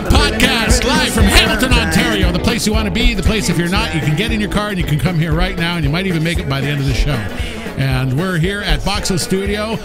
Podcast live from Hamilton, Ontario, the place you want to be, the place if you're not, you can get in your car and you can come here right now and you might even make it by the end of the show. And we're here at Boxel Studio.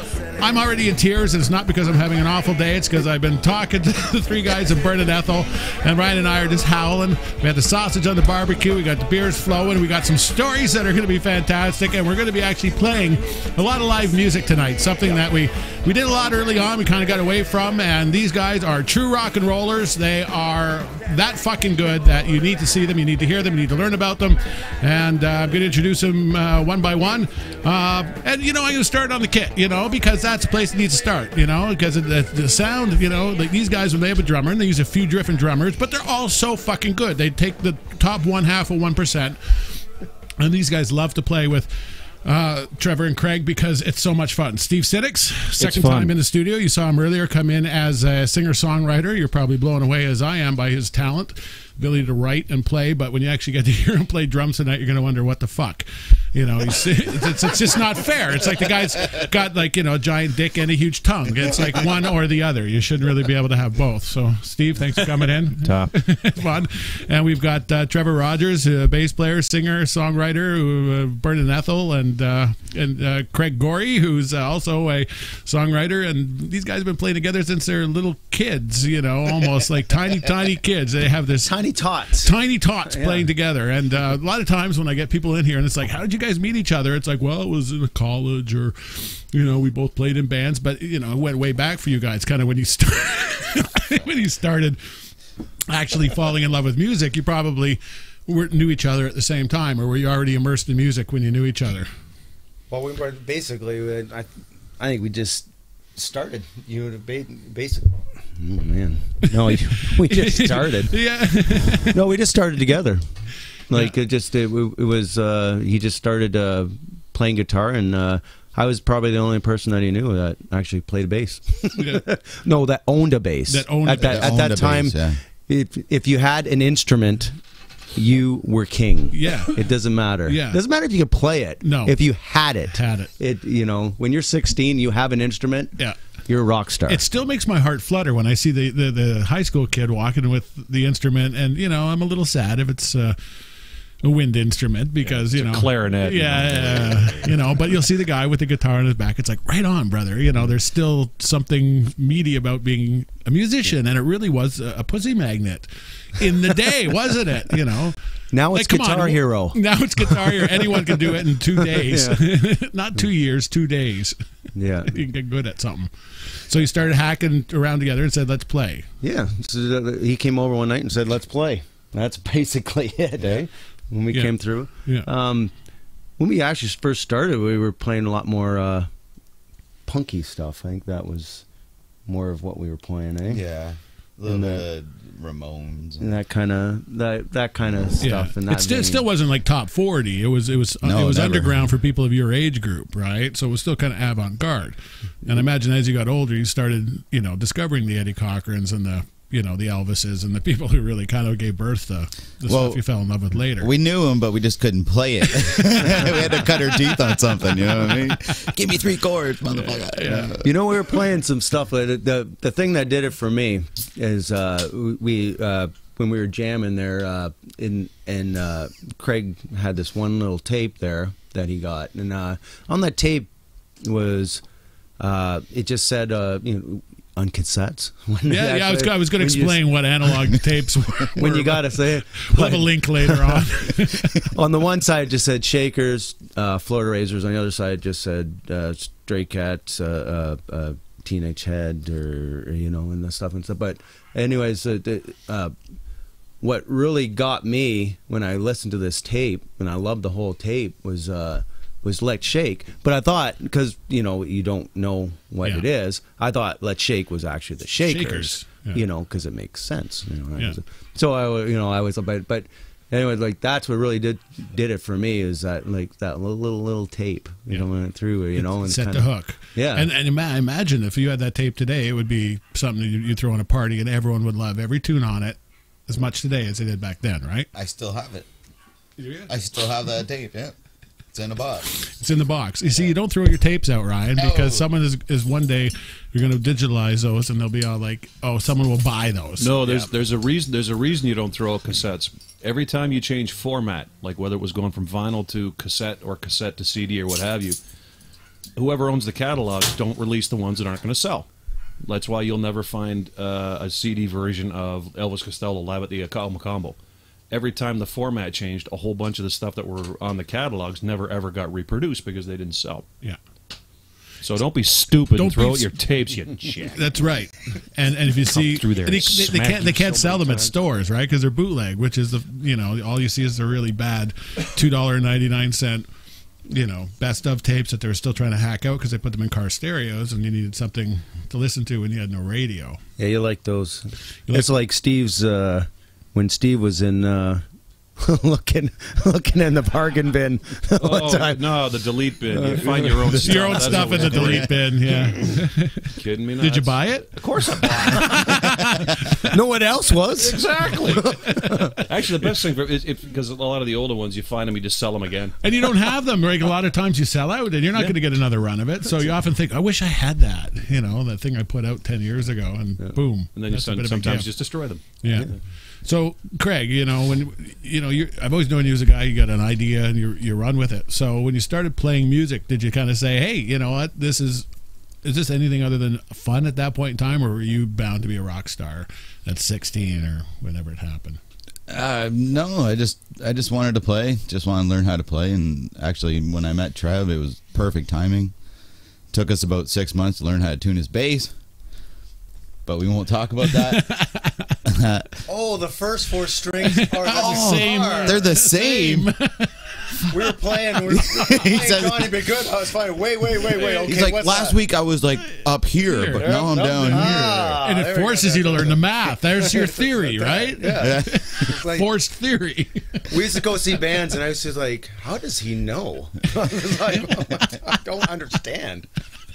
I'm already in tears, and it's not because I'm having an awful day. It's because I've been talking to the three guys of Burnin Ethyl, and Ryan and I are just howling. We had the sausage on the barbecue. We got the beers flowing. We got some stories that are going to be fantastic, and we're going to be actually playing a lot of live music tonight, something that we did a lot early on. We kind of got away from, and these guys are true rock and rollers. They are that fucking good that you need to see them, you need to hear them, you need to learn about them, and I'm going to introduce them one by one. And, you know, I'm going to start on the kit, you know, because that's the place it needs to start, you know, because the sound, you know, like these guys, when they have a drummer, and they use a few different drummers, but they're all so fucking good. They take the top 1/2 of 1%, and these guys love to play with Trevor and Craig because it's so much fun. Steve Siddix, second time in the studio. You saw him earlier come in as a singer-songwriter. You're probably blown away as I am by his talent, ability to write and play, but when you actually get to hear him play drums tonight, you're going to wonder what the fuck. You know, it's just not fair. It's like the guy's got, like, you know, a giant dick and a huge tongue. It's like one or the other. You shouldn't really be able to have both. So, Steve, thanks for coming in. Top. Fun. And we've got Trevor Rogers, a bass player, singer, songwriter, Burnin Ethyl, and Craig Gorey, who's also a songwriter. And these guys have been playing together since they're little kids, you know, almost like tiny kids. They have this tiny tots playing together. And a lot of times when I get people in here and it's like, how did you guys meet each other? It's like, well, it was in a college, or, you know, we both played in bands, but, you know, it went way back for you guys. Kind of when you started actually falling in love with music, you probably knew each other at the same time, or were you already immersed in music when you knew each other? Well, we were basically, I think we just started. You basically. Oh man, no, we just started. Yeah, no, we just started together. Like it was. He just started playing guitar, and I was probably the only person that he knew that actually played a bass. Yeah. No, that owned a bass. At that time, bass, yeah. if you had an instrument, you were king. Yeah. It doesn't matter. Yeah. It doesn't matter if you could play it. No. If you had it. It. You know, when you're 16, you have an instrument. Yeah. You're a rock star. It still makes my heart flutter when I see the high school kid walking with the instrument, and, you know, I'm a little sad if it's a wind instrument, because, you know, clarinet. You know, but you'll see the guy with the guitar on his back. It's like, right on, brother. You know, there's still something meaty about being a musician, and it really was a pussy magnet in the day, wasn't it? You know, now it's like, Guitar Hero. Now it's Guitar Hero. Anyone can do it in 2 days. Not 2 years, 2 days. Yeah. You can get good at something. So you started hacking around together and said, let's play. Yeah. So he came over one night and said, let's play. That's basically it, eh? When we came through. Yeah. When we actually first started, we were playing a lot more punky stuff. I think that was more of what we were playing, eh? Yeah. A little bit of Ramones and that kind of stuff. Yeah. And that it still wasn't like top 40. It was underground for people of your age group, right? So it was still kind of avant-garde. And I imagine as you got older, you started, you know, discovering the Eddie Cochrans and the, you know, the Elvises and the people who really kind of gave birth to the stuff you fell in love with later. We knew them, but we just couldn't play it. We had to cut our teeth on something, you know what I mean? Give me 3 chords, motherfucker. Yeah. You know, we were playing some stuff. The thing that did it for me is when we were jamming there, and Craig had this one little tape there that he got, and on that tape was it just said you know, on cassettes. I was going to explain what analog tapes were. When you got to say it. We'll have a link later on. On the one side, it just said Shakers, Florida Razors. On the other side, it just said Stray Cats, Teenage Head, or, you know, and the stuff and stuff. But anyways, what really got me when I listened to this tape, and I loved the whole tape, was Let's Shake. But I thought, because, you know, you don't know what it is, I thought Let's Shake was actually the Shakers. You know, because it makes sense. You know, so I was, but anyway, like, that's what really did it for me, is that, like, that little tape, you know, went through, you know, and set the hook. Yeah. And imagine if you had that tape today, it would be something you throw in a party and everyone would love every tune on it as much today as they did back then, right? I still have it. Yeah. I still have that tape, yeah. It's in a box. It's in the box. You see, you don't throw your tapes out, Ryan, because someone is one day you're going to digitalize those, and they'll be all like, "Oh, someone will buy those." No, there's a reason. There's a reason you don't throw out cassettes. Every time you change format, like whether it was going from vinyl to cassette or cassette to CD or what have you, whoever owns the catalogs don't release the ones that aren't going to sell. That's why you'll never find a CD version of Elvis Costello live at the Combo. Every time the format changed, a whole bunch of the stuff that were on the catalogs never ever got reproduced because they didn't sell. Yeah. So don't be stupid and throw out your tapes, you jack. That's right. And if you see, through there, they can't sell them at stores, right? Because they're bootleg, which is all you see is the really bad $2.99 best of tapes that they're still trying to hack out because they put them in car stereos, and you needed something to listen to when you had no radio. Yeah, you like those. It's like Steve's. When Steve was in looking in the bargain bin all the time. No, the delete bin. You find your own stuff. Your own stuff in the delete bin, yeah. Kidding me? Did you buy it? Of course I bought it. No one else was. Exactly. Actually, the best thing is because a lot of the older ones, you find them, you just sell them again. And you don't have them. Right? A lot of times you sell out, and you're not going to get another run of it. So you often think, I wish I had that. That thing I put out 10 years ago, and boom. And then you sometimes just destroy them. Yeah. So, Craig, I've always known you as a guy. You got an idea and you run with it. So, when you started playing music, did you kind of say, "Hey, you know what? Is this anything other than fun at that point in time, or were you bound to be a rock star at 16 or whenever it happened?" No, I just wanted to play. Just wanted to learn how to play. And actually, when I met Trev, it was perfect timing. Took us about 6 months to learn how to tune his bass, but we won't talk about that. The first 4 strings are the same. They're the same. We were playing. Johnny Be Good. I was fine. Wait. Okay, he's like, last week I was like up here, but now I'm down here. And it forces you to learn the math. There's your theory, right? Yeah. Like, forced theory. We used to go see bands, and I was just like, how does he know? I was like, I don't understand.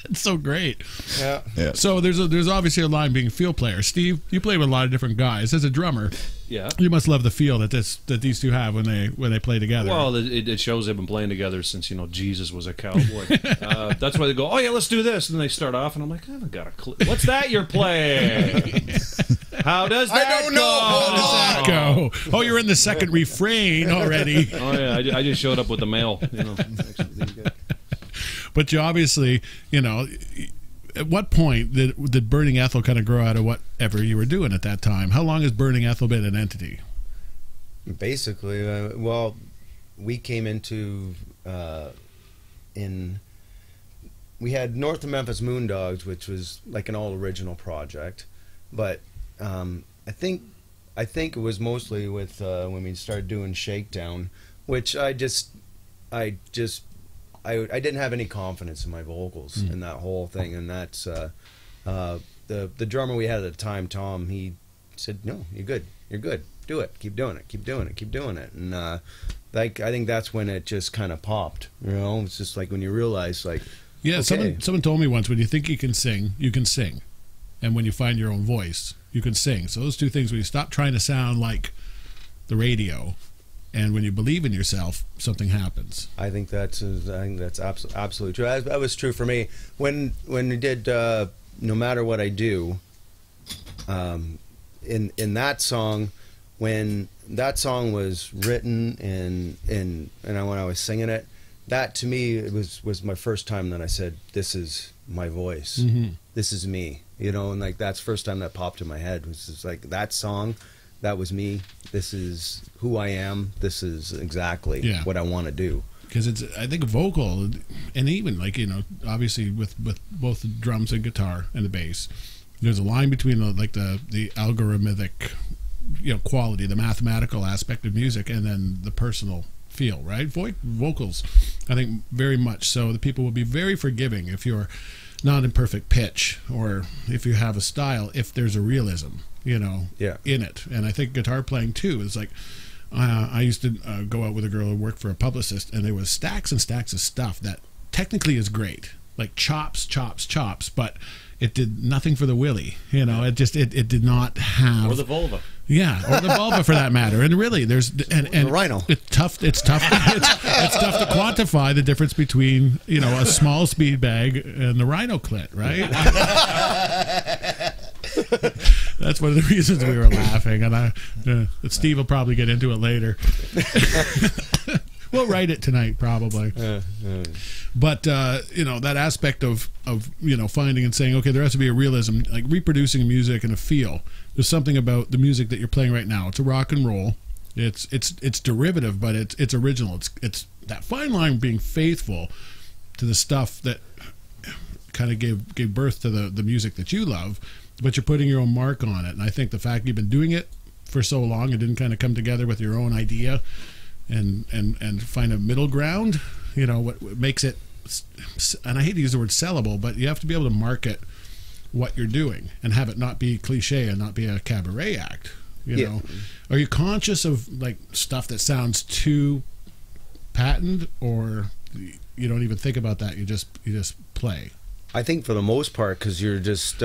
It's so great. Yeah. So there's obviously a line being a field player. Steve, you play with a lot of different guys. As a drummer, yeah, you must love the feel that these two have when they play together. Well, it shows they've been playing together since Jesus was a cowboy. That's why they go, oh yeah, let's do this, and then they start off, and I'm like, I haven't got a clue. What's that you're playing? How does that I don't know. Hold on. Go. Oh, you're in the second refrain already. Oh yeah, I just showed up with the mail. But you obviously, at what point did Burnin Ethyl kind of grow out of whatever you were doing at that time? How long has Burnin Ethyl been an entity? Basically, we came into we had North of Memphis Moondogs, which was like an all original project, but I think it was mostly with when we started doing Shakedown, which I didn't have any confidence in my vocals in that whole thing, and that's the drummer we had at the time, Tom. He said, "No, you're good, do it, keep doing it," and I think that's when it just kind of popped. It's just like when you realize, like, yeah, okay. Someone told me once, when you think you can sing, and when you find your own voice, you can sing. So those two things, when you stop trying to sound like the radio, and when you believe in yourself, something happens. I think that's absolutely true. That was true for me when we did No Matter What I Do. In that song, when that song was written and when I was singing it, that to me it was my first time that I said, "This is my voice. Mm-hmm. This is me." And like that's the first time that popped in my head. It was just like that song. That was me. This is who I am. This is exactly what I want to do. Because I think vocal, and even like obviously with both the drums and guitar and the bass, there's a line between the algorithmic, quality, the mathematical aspect of music, and then the personal feel. Right, vocals, I think very much so. The people will be very forgiving if you're not in perfect pitch, or if you have a style, if there's a realism. In it. And I think guitar playing too is like, I used to go out with a girl who worked for a publicist, and there was stacks and stacks of stuff that technically is great, like chops, but it did nothing for the willy. You know, it did not have, Or the vulva. yeah, or the vulva for that matter. And really, there's and The rhino. It's tough to quantify the difference between, you know, a small speed bag and the rhino clit, right? That's one of the reasons we were laughing, and Steve will probably get into it later. We'll write it tonight, probably. But you know, that aspect of you know, finding and saying, okay, there has to be a realism, like reproducing music and a feel. There's something about the music that you're playing right now. It's a rock and roll. It's derivative, but it's original. It's that fine line being faithful to the stuff that kind of gave birth to the music that you love, but you're putting your own mark on it. And I think the fact you've been doing it for so long, it didn't kind of come together with your own idea and find a middle ground, you know, what makes it, and I hate to use the word sellable, but you have to be able to market what you're doing and have it not be cliche and not be a cabaret act, you know. Are you conscious of like stuff that sounds too patent, or you don't even think about that, you just play? I think for the most part, because you're just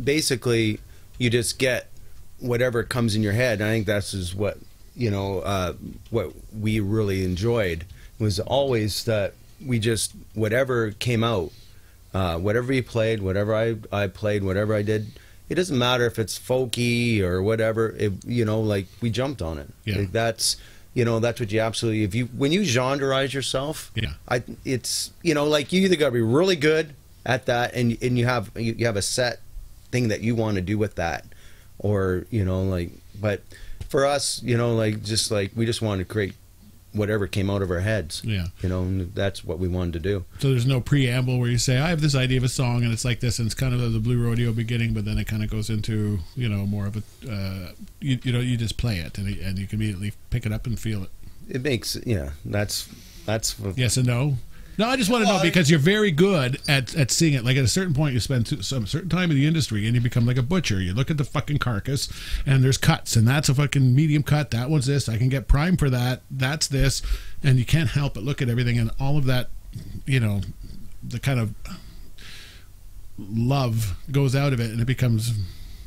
basically you just get whatever comes in your head. And I think that's is what, you know, what we really enjoyed was always that we just, whatever came out, whatever you played, whatever I played, whatever I did, it doesn't matter if it's folky or whatever, you know, like we jumped on it. Yeah. Like that's, you know, that's what you absolutely, when you genreize yourself, yeah, it's, you know, like you either got to be really good at that and you have a set thing that you want to do with that, or, you know, like, but for us, you know, like, just like, we just wanted to create whatever came out of our heads. Yeah. You know, and that's what we wanted to do. So there's no preamble where you say, I have this idea of a song and it's like this, and it's kind of the Blue Rodeo beginning, but then it kind of goes into, you know, more of a, you know, you just play it and you can immediately pick it up and feel it. It makes, yeah, that's what, Yes and no? No, I just want to know, because you're very good at seeing it. Like at a certain point, you spend some certain time in the industry and you become like a butcher. You look at the fucking carcass and there's cuts, and that's a fucking medium cut. That one's this. I can get prime for that. That's this. And you can't help but look at everything, and all of that, you know, the kind of love goes out of it, and it becomes,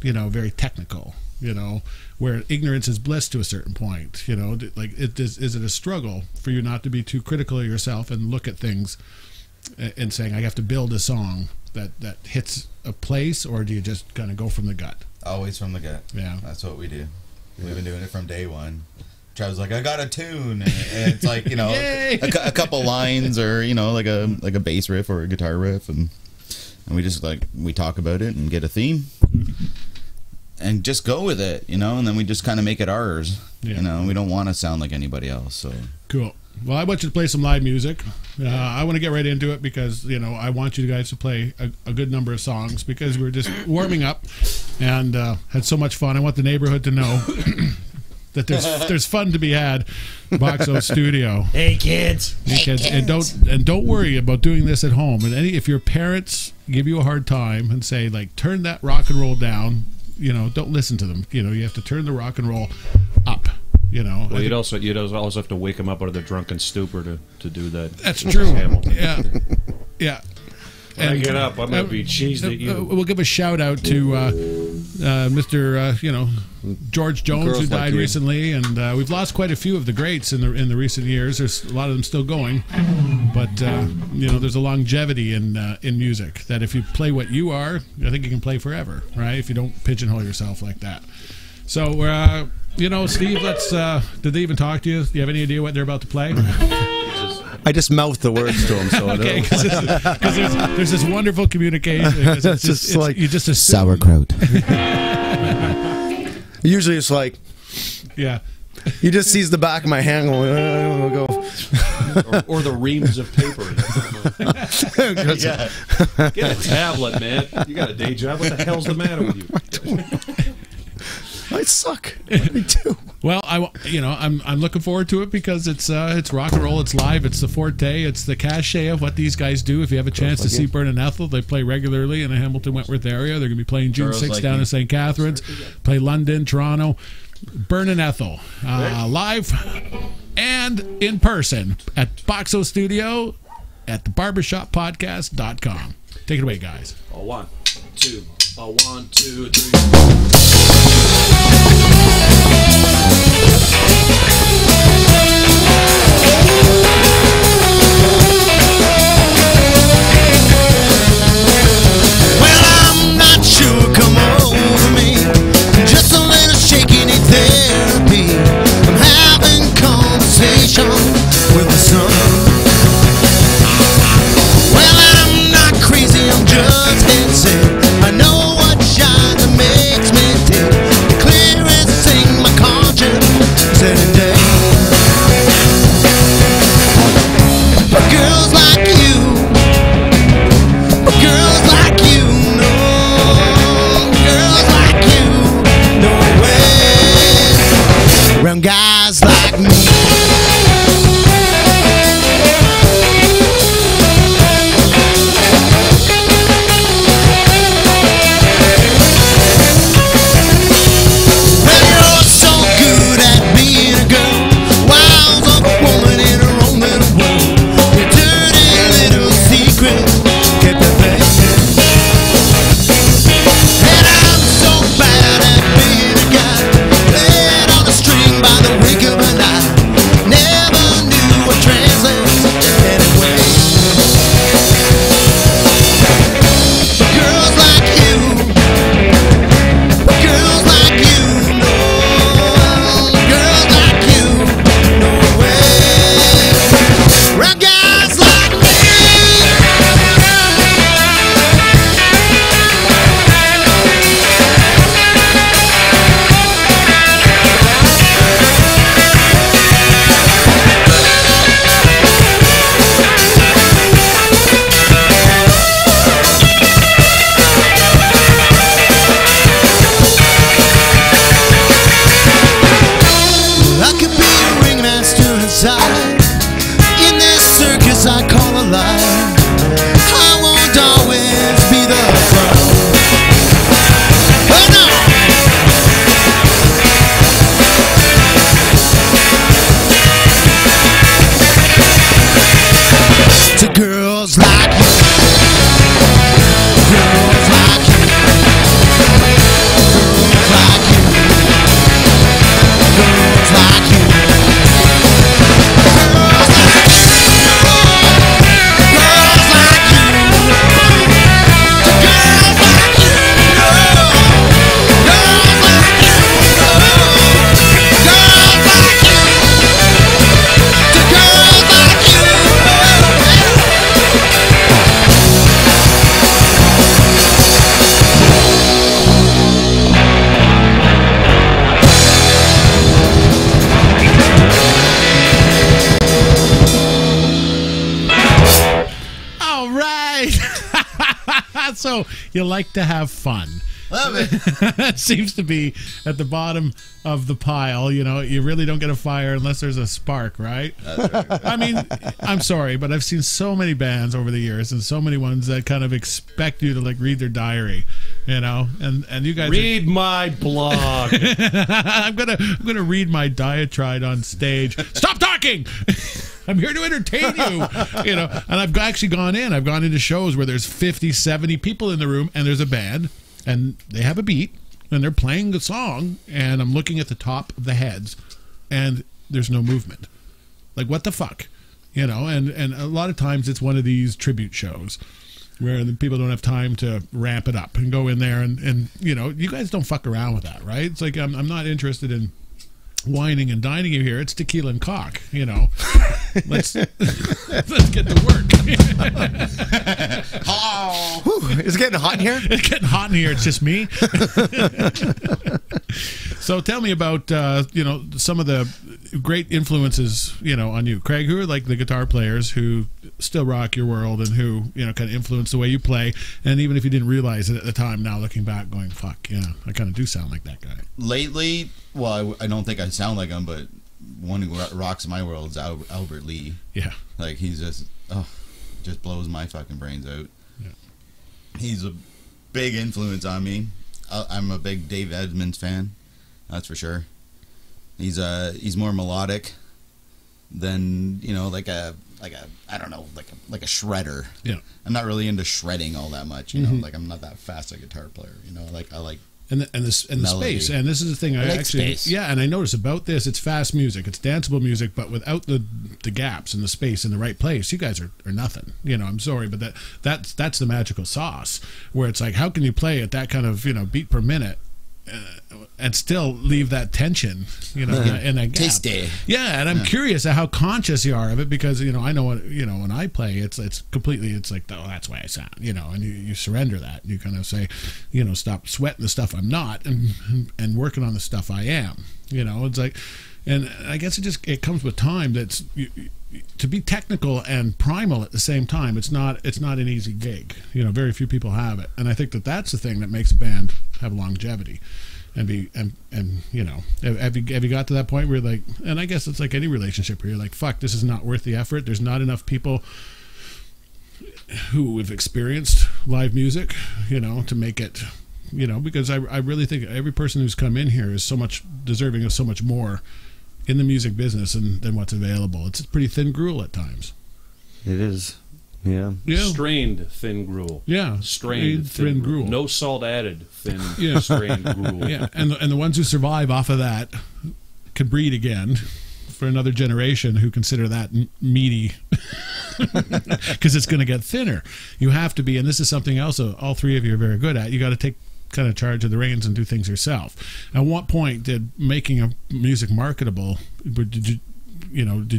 you know, very technical, you know, where ignorance is bliss to a certain point, you know. Like, is it a struggle for you not to be too critical of yourself and look at things and saying, I have to build a song that hits a place, or do you just kind of go from the gut? Always from the gut. Yeah. That's what we do. We've been doing it from day one. Travis like, I got a tune, and it's like, you know, a couple lines, or, you know, like a bass riff or a guitar riff, and we just we talk about it and get a theme. And just go with it, you know, and then we just kind of make it ours. Yeah. You know, we don't want to sound like anybody else. So cool. Well, I want you to play some live music. I want to get right into it because, you know, I want you guys to play a good number of songs, because we're just warming up and had so much fun. I want the neighborhood to know that there's fun to be had. Boxo Studio. Hey kids. Hey kids. And don't worry about doing this at home. And if your parents give you a hard time and say, like, turn that rock and roll down, you know, don't listen to them. You know, you have to turn the rock and roll up. You know, well, you'd also have to wake them up out of their drunken stupor to do that. That's true. Yeah, yeah. When I get up, I'm gonna be cheesed at you. We'll give a shout out to Mr. You know, George Jones, who died recently, and we've lost quite a few of the greats in the recent years. There's a lot of them still going, but you know, there's a longevity in music that if you play what you are, I think you can play forever, right? If you don't pigeonhole yourself like that. So, you know, Steve, let's. Did they even talk to you? Do you have any idea what they're about to play? I just mouthed the words to him, so okay, because there's this wonderful communication. It's just like you just assume. Sauerkraut. Usually, it's like, yeah. He just sees the back of my hand going, go. or the reams of paper. Yeah. Get a tablet, man. You got a day job. What the hell's the matter with you? I suck. I do. Well, I'm looking forward to it because it's rock and roll, it's live, it's the forte, it's the cachet of what these guys do. If you have a chance to see Burnin Ethyl, they play regularly in the Hamilton Wentworth area. They're going to be playing June 6th down in St. Catharines, play London, Toronto. Burnin Ethyl, live and in person at Boxo Studio at the barbershoppodcast.com. Take it away, guys. All one. 2. A 1, 2, 3. Well, I'm not sure, come over me. Just a little shaking in therapy. I'm having conversation with the sun. Well, I'm not crazy, I'm just insane. I know what shines and makes me tick. The clearest thing my conscience said today. But girls like you, girls like you, no. Girls like you, no way. Around guys like me. Well, you're so good at being a girl. Wild of a woman in her own little world. Your dirty little secret kept it back. And I'm so bad at being a guy, led on a string by the wink of an eye. Never knew what translates anyway. But girls like you, girls like you, no. Girls like you, no way. Round guys like me. I could be a ringmaster inside. In this circus I call a life. I won't always be the crown. Oh no! To girls like you. Girls like you. Girls like you. Girls like you. Girls like you. Girls like you. To girls like you. Girls like you. Girls like you. To girls like you. All right. So you like to have fun. Love it. That seems to be at the bottom of the pile. You know, you really don't get a fire unless there's a spark, right? That's right. I mean, I'm sorry, but I've seen so many bands over the years and so many ones that kind of expect you to like read their diary, you know, and you guys Read my blog. I'm gonna read my diatribe on stage. Stop talking. I'm here to entertain you, you know. And I've actually gone into shows where there's 50, 70 people in the room and there's a band and they have a beat and they're playing the song and I'm looking at the top of the heads and there's no movement. Like, what the fuck? You know, and a lot of times it's one of these tribute shows where the people don't have time to ramp it up and go in there and you know, you guys don't fuck around with that, right? It's like, I'm not interested in whining and dining you here. It's tequila and cock, you know. Let's get to work. Whew, is it getting hot in here? It's getting hot in here. It's just me. So tell me about you know, some of the great influences, you know, on you, Craig. Who are like the guitar players who still rock your world and who, you know, kind of influence the way you play? And even if you didn't realize it at the time, now looking back, going, "Fuck, yeah, I kind of do sound like that guy." Lately, well, I don't think I sound like him, but one who rocks my world is Albert Lee. Yeah. Like, he's just blows my fucking brains out. Yeah. He's a big influence on me. I'm a big Dave Edmunds fan, that's for sure. He's more melodic than, you know, like a I don't know, like a shredder. Yeah. I'm not really into shredding all that much, you know. Like I'm not that fast a guitar player, you know. Like I like the melody. space, and this is the thing I like actually space. yeah, and I notice about this, it's fast music, it's danceable music, but without the gaps and the space in the right place, you guys are nothing. You know, I'm sorry, but that's the magical sauce, where it's like, how can you play at that kind of, you know, beat per minute and still leave that tension, you know, in that gap. Tasty. Yeah, and I'm curious at how conscious you are of it, because, you know, I know when I play, it's completely, it's like, oh, that's why I sound, you know, and you surrender that. You kind of say, you know, stop sweating the stuff I'm not and working on the stuff I am. You know, it's like, and I guess it comes with time. That's to be technical and primal at the same time. It's not an easy gig. You know, very few people have it, and I think that's the thing that makes a band have longevity. And you know, have you got to that point where you're like, and I guess it's like any relationship where you're like, fuck, this is not worth the effort. There's not enough people who have experienced live music, you know, to make it, you know, because I really think every person who's come in here is so much deserving of so much more in the music business than what's available. It's a pretty thin gruel at times. It is. Yeah. Strained thin gruel. Yeah. Strained thin gruel. No salt added thin strained gruel. Yeah. And the ones who survive off of that can breed again for another generation who consider that meaty, because it's going to get thinner. You have to be, and this is something else all three of you are very good at. You got to take kind of charge of the reins and do things yourself. At what point did making a music marketable, did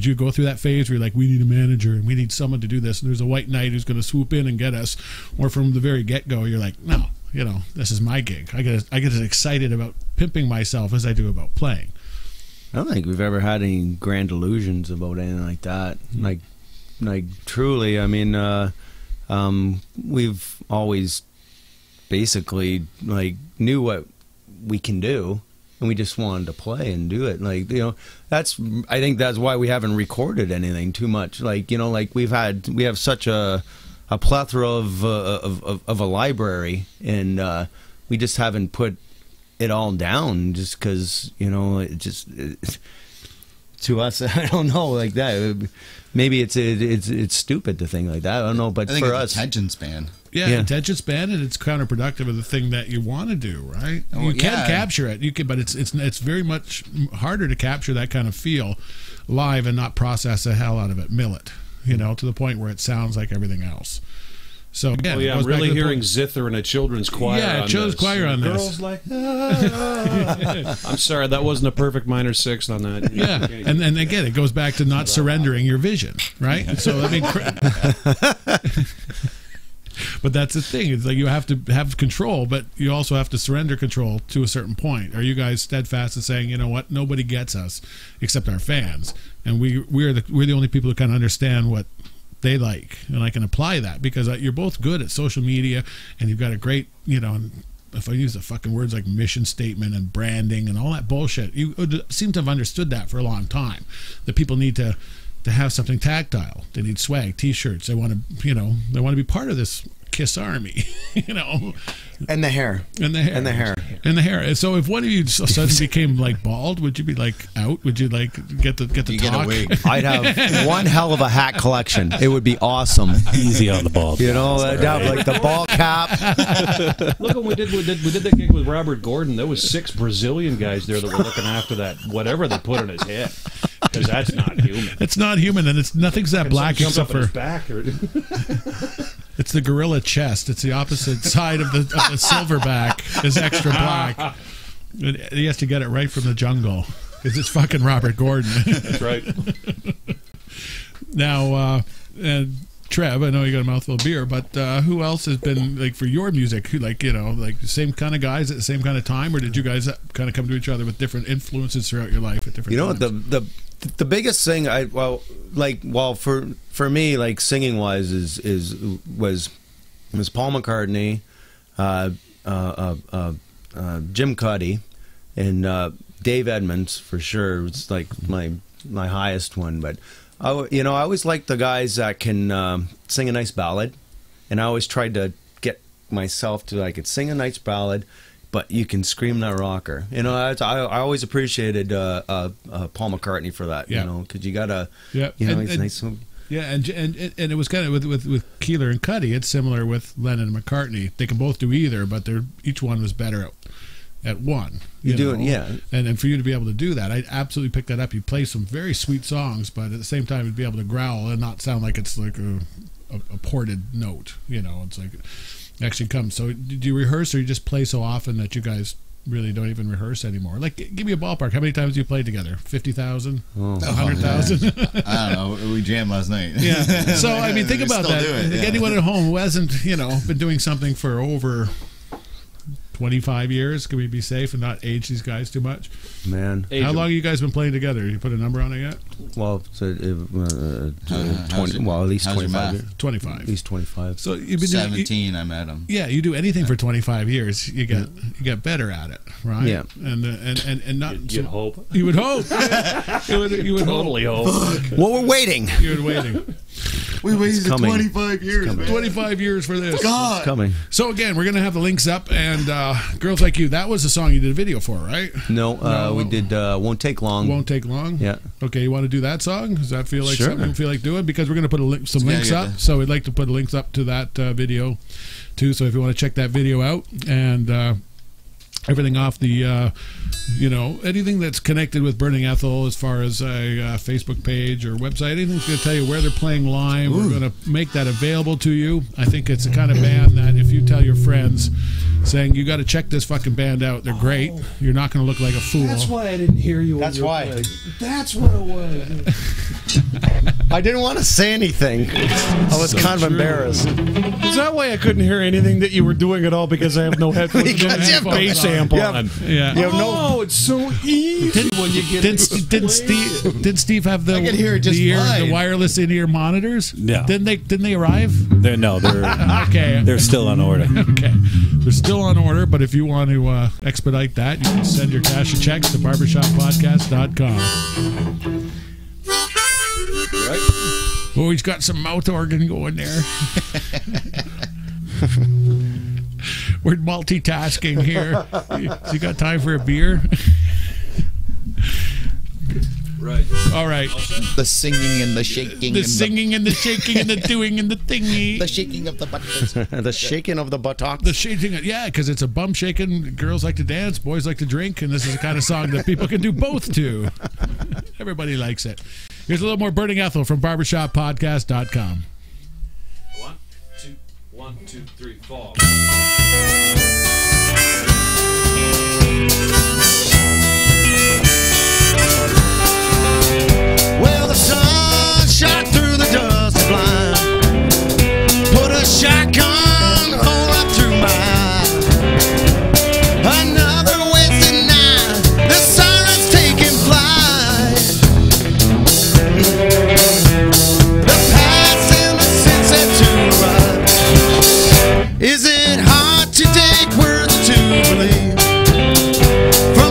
you go through that phase where you're like, we need a manager and we need someone to do this, and there's a white knight who's going to swoop in and get us? Or from the very get-go, you're like, no, you know, this is my gig. I get as excited about pimping myself as I do about playing. I don't think we've ever had any grand illusions about anything like that. Like truly, I mean, we've always basically like knew what we can do, and we just wanted to play and do it. Like, you know, I think that's why we haven't recorded anything too much. Like, you know, like we have such a plethora of a library, and we just haven't put it all down just because, you know, to us, I don't know, like that. Maybe it's stupid to think like that. I don't know, but I think for it's us, attention span. Yeah, attention span, and it's counterproductive of the thing that you want to do, right? Oh, you can capture it, but it's very much harder to capture that kind of feel live and not process the hell out of it, mill it, you know, to the point where it sounds like everything else. So again, I'm really hearing zither in a children's choir. Yeah, children's choir on this. Girls like, I'm sorry, that wasn't a perfect minor sixth on that. Yeah, and again, it goes back to not surrendering your vision, right? So I mean, but that's the thing. It's like you have to have control, but you also have to surrender control to a certain point. Are you guys steadfast in saying, you know what, nobody gets us except our fans, and we're the only people who kind of understand what they like, and I can apply that because you're both good at social media, and you've got a great, you know, if I use the fucking words like mission statement and branding and all that bullshit, you seem to have understood that for a long time, that people need to have something tactile. They need swag, t-shirts. They want to be part of this KISS army, you know. And the hair. And the hair. And so if one of you suddenly became like bald, would you be like out? Would you like get the talk? Get a wig? I'd have one hell of a hat collection. It would be awesome. Easy on the bald. You know, I'd have like the ball cap. Look what we did that gig with Robert Gordon. There was 6 Brazilian guys there that were looking after that whatever they put on his head, because that's not human. It's not human, and nothing's that black except for his back. It's the gorilla chest. It's the opposite side of the silverback is extra black. He has to get it right from the jungle because it's fucking Robert Gordon. That's right. Now, Trev, I know you got a mouthful of beer, but who else has been like for your music? Who, like, you know, like the same kind of guys at the same kind of time, or did you guys kind of come to each other with different influences throughout your life at different? You know, times? the biggest thing for me, like singing wise, was Paul McCartney, Jim Cuddy, and Dave Edmunds for sure. It's like my highest one. But I always liked the guys that can sing a nice ballad, and I always tried to get myself to I could sing a nice ballad, but you can scream that rocker. You know, I always appreciated Paul McCartney for that. Yeah. You know, because you gotta, yeah. you know, he's nice. Yeah, and it was kind of with Keeler and Cuddy. It's similar with Lennon and McCartney. They can both do either, but each one was better at one. You do know? it, yeah. And for you to be able to do that, I absolutely picked that up. You play some very sweet songs, but at the same time, you'd be able to growl and not sound like it's like a ported note. You know, it's like it actually comes. So do you rehearse, or you just play so often that you guys really don't even rehearse anymore? Like, give me a ballpark. How many times do you play together? 50,000? 100,000? I don't know. We jammed last night. Yeah. So, I mean, think about that. Do it, Like, anyone at home who hasn't, been doing something for over 25 years, can we be safe and not age these guys too much? Man. How long have you guys been playing together? You put a number on it yet? Well, so, 20, well, at least how's your 25 math? years. 25. At least 25. So you've been 17. I met him. Yeah, you do anything for 25 years, you get better at it, right? Yeah. And not You'd hope. You would hope. you would Totally hope. Well, we're waiting. You're waiting. We waited coming. 25 years, man. 25 years for this. God. It's coming. So again, we're gonna have the links up, and Girls Like You. That was the song you did a video for, right? No, we did Won't Take Long. Won't Take Long. Yeah. Okay, you want to do that song? Does that feel like Sure. something you feel like doing? Because we're going to put some links get up. that. So we'd like to put links up to that video too. So if you want to check that video out, and everything off the, anything that's connected with Burning Ethyl, as far as a Facebook page or website, anything's going to tell you where they're playing live. We're going to make that available to you. I think it's the kind of band that if you tell your friends, saying you got to check this fucking band out, they're great, you're not going to look like a fool. That's why I didn't hear you. That's why. That's what it was. I didn't want to say anything. I was kind of embarrassed. Is that why I couldn't hear anything that you were doing at all, because I have no headphones? Because you have no bass amp Yeah. on. Yeah. You have no. It's so easy when you get Did Steve have the I could hear it just fine. the wireless in-ear monitors? Yeah. Didn't they arrive? They're Okay. they're still on order. Okay. They're still on order, but if you want to expedite that, you can send your cash and checks to barbershoppodcast.com. Right? Oh, he's got some mouth organ going there. We're multitasking here. So you got time for a beer? Right. All right. The singing and the shaking. The and singing and the shaking and the doing and the thingy. The shaking of the buttons. The shaking of the buttocks. The shaking, yeah, because it's a bum shaking. Girls like to dance, boys like to drink, and this is the kind of song that people can do both to. Everybody likes it. Here's a little more Burning Ethyl from barbershoppodcast.com. 1, 2, 3, 4. Well, the sun shot through the dust blind, put a shotgun hole up through my eye. Another wasted night, the sirens taking flight. The past and the sunset to ride. Is it hard to take words to believe? From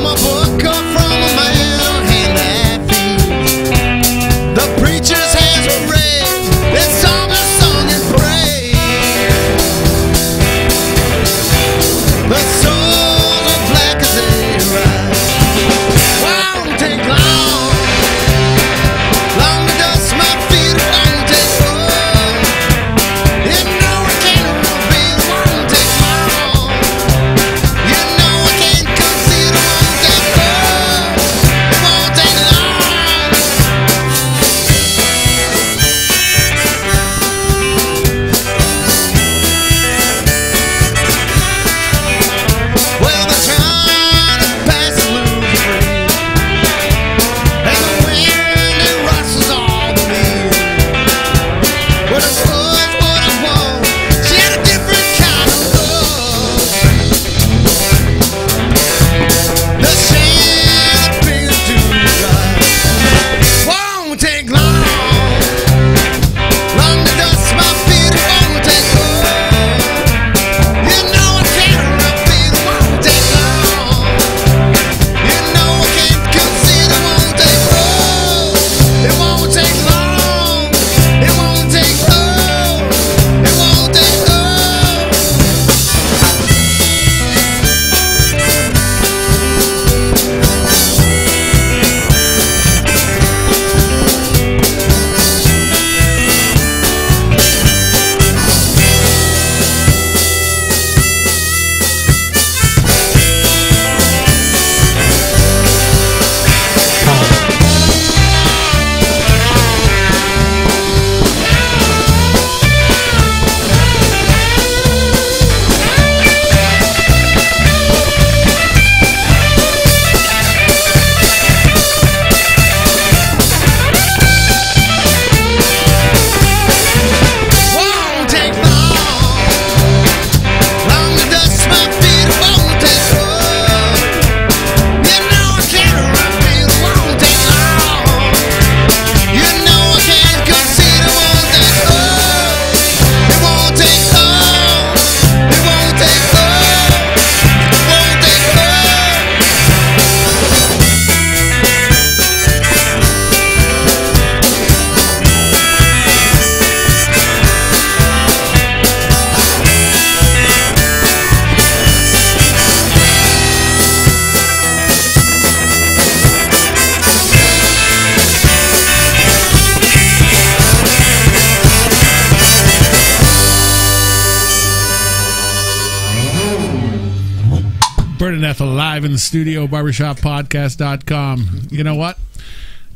Burnin Ethyl live in the studio, barbershoppodcast.com. You know what?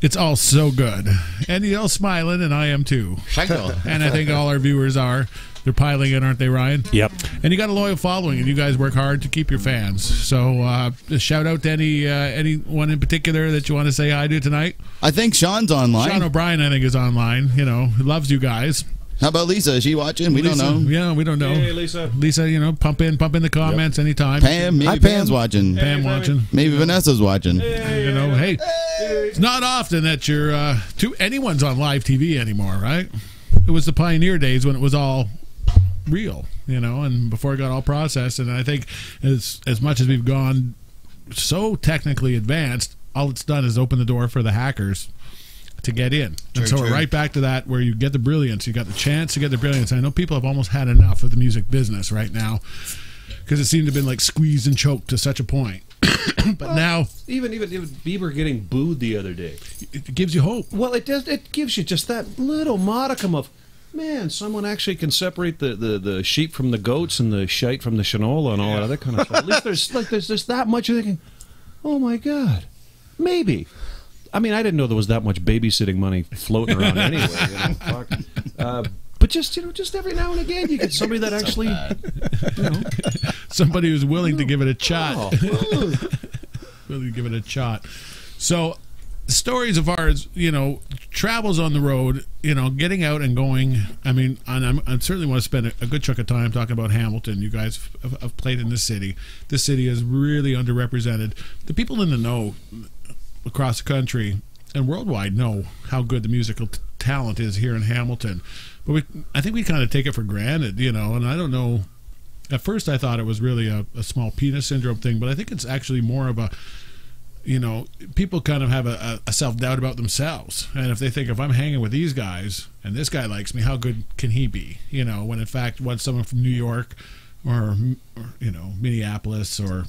It's all so good. And you're all smiling, and I am too. And I think all our viewers are. They're piling in, aren't they, Ryan? Yep. And you got a loyal following, and you guys work hard to keep your fans. So shout out to anyone in particular that you want to say hi to tonight. I think Sean's online. Sean O'Brien, I think, is online. You know, he loves you guys. How about Lisa? Is she watching? We don't know. Yeah, we don't know. Hey, Lisa. Lisa, you know, pump in the comments anytime. Pam, maybe Hi, Pam's Pam. watching. Pam watching. Maybe Vanessa's watching. You know, hey, it's not often that you're anyone's on live TV anymore, right? It was the pioneer days when it was all real, you know, and before it got all processed. And I think as much as we've gone so technically advanced, all it's done is open the door for the hackers to get in. And so we're right back to that where you get the brilliance. You got the chance to get the brilliance. I know people have almost had enough of the music business right now because it seemed to have been like squeezed and choked to such a point. But now Even Bieber getting booed the other day. it gives you hope. Well, it does. It gives you just that little modicum of, man, someone actually can separate the sheep from the goats and the shite from the shinola and all that other kind of stuff. At least there's just that much. You're thinking, oh my God, maybe. I mean, I didn't know there was that much babysitting money floating around anyway. You know, fuck. But just every now and again, you get somebody that actually, Somebody who's willing to give it a shot. Oh. Willing to give it a shot. So stories of ours, you know, travels on the road, you know, getting out and going. I mean, and I certainly want to spend a good chunk of time talking about Hamilton. You guys have played in this city. This city is really underrepresented. The people in the know across the country and worldwide know how good the musical talent is here in Hamilton. But I think we kind of take it for granted, you know, and I don't know. At first I thought it was really a small penis syndrome thing, but I think it's actually more of a, you know, people kind of have a self-doubt about themselves. And if they think, if I'm hanging with these guys and this guy likes me, how good can he be? You know, when in fact, once someone from New York or you know, Minneapolis or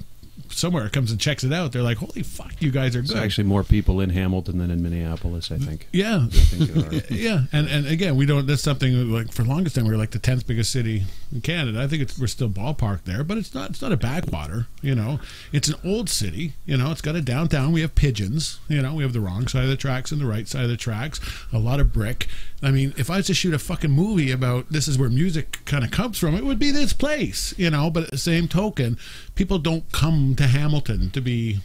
somewhere comes and checks it out, they're like, holy fuck, you guys are good. There's actually more people in Hamilton than in Minneapolis, I think. Yeah. I think there are. Yeah, and again, we don't. That's something like for the longest time we were like the 10th biggest city in Canada. I think we're still ballpark there, but it's not. It's not a backwater. You know, it's an old city. You know, it's got a downtown. We have pigeons. You know, we have the wrong side of the tracks and the right side of the tracks. A lot of brick. I mean, if I was to shoot a fucking movie about this is where music kind of comes from, it would be this place. You know, but at the same token, people don't come to Hamilton to be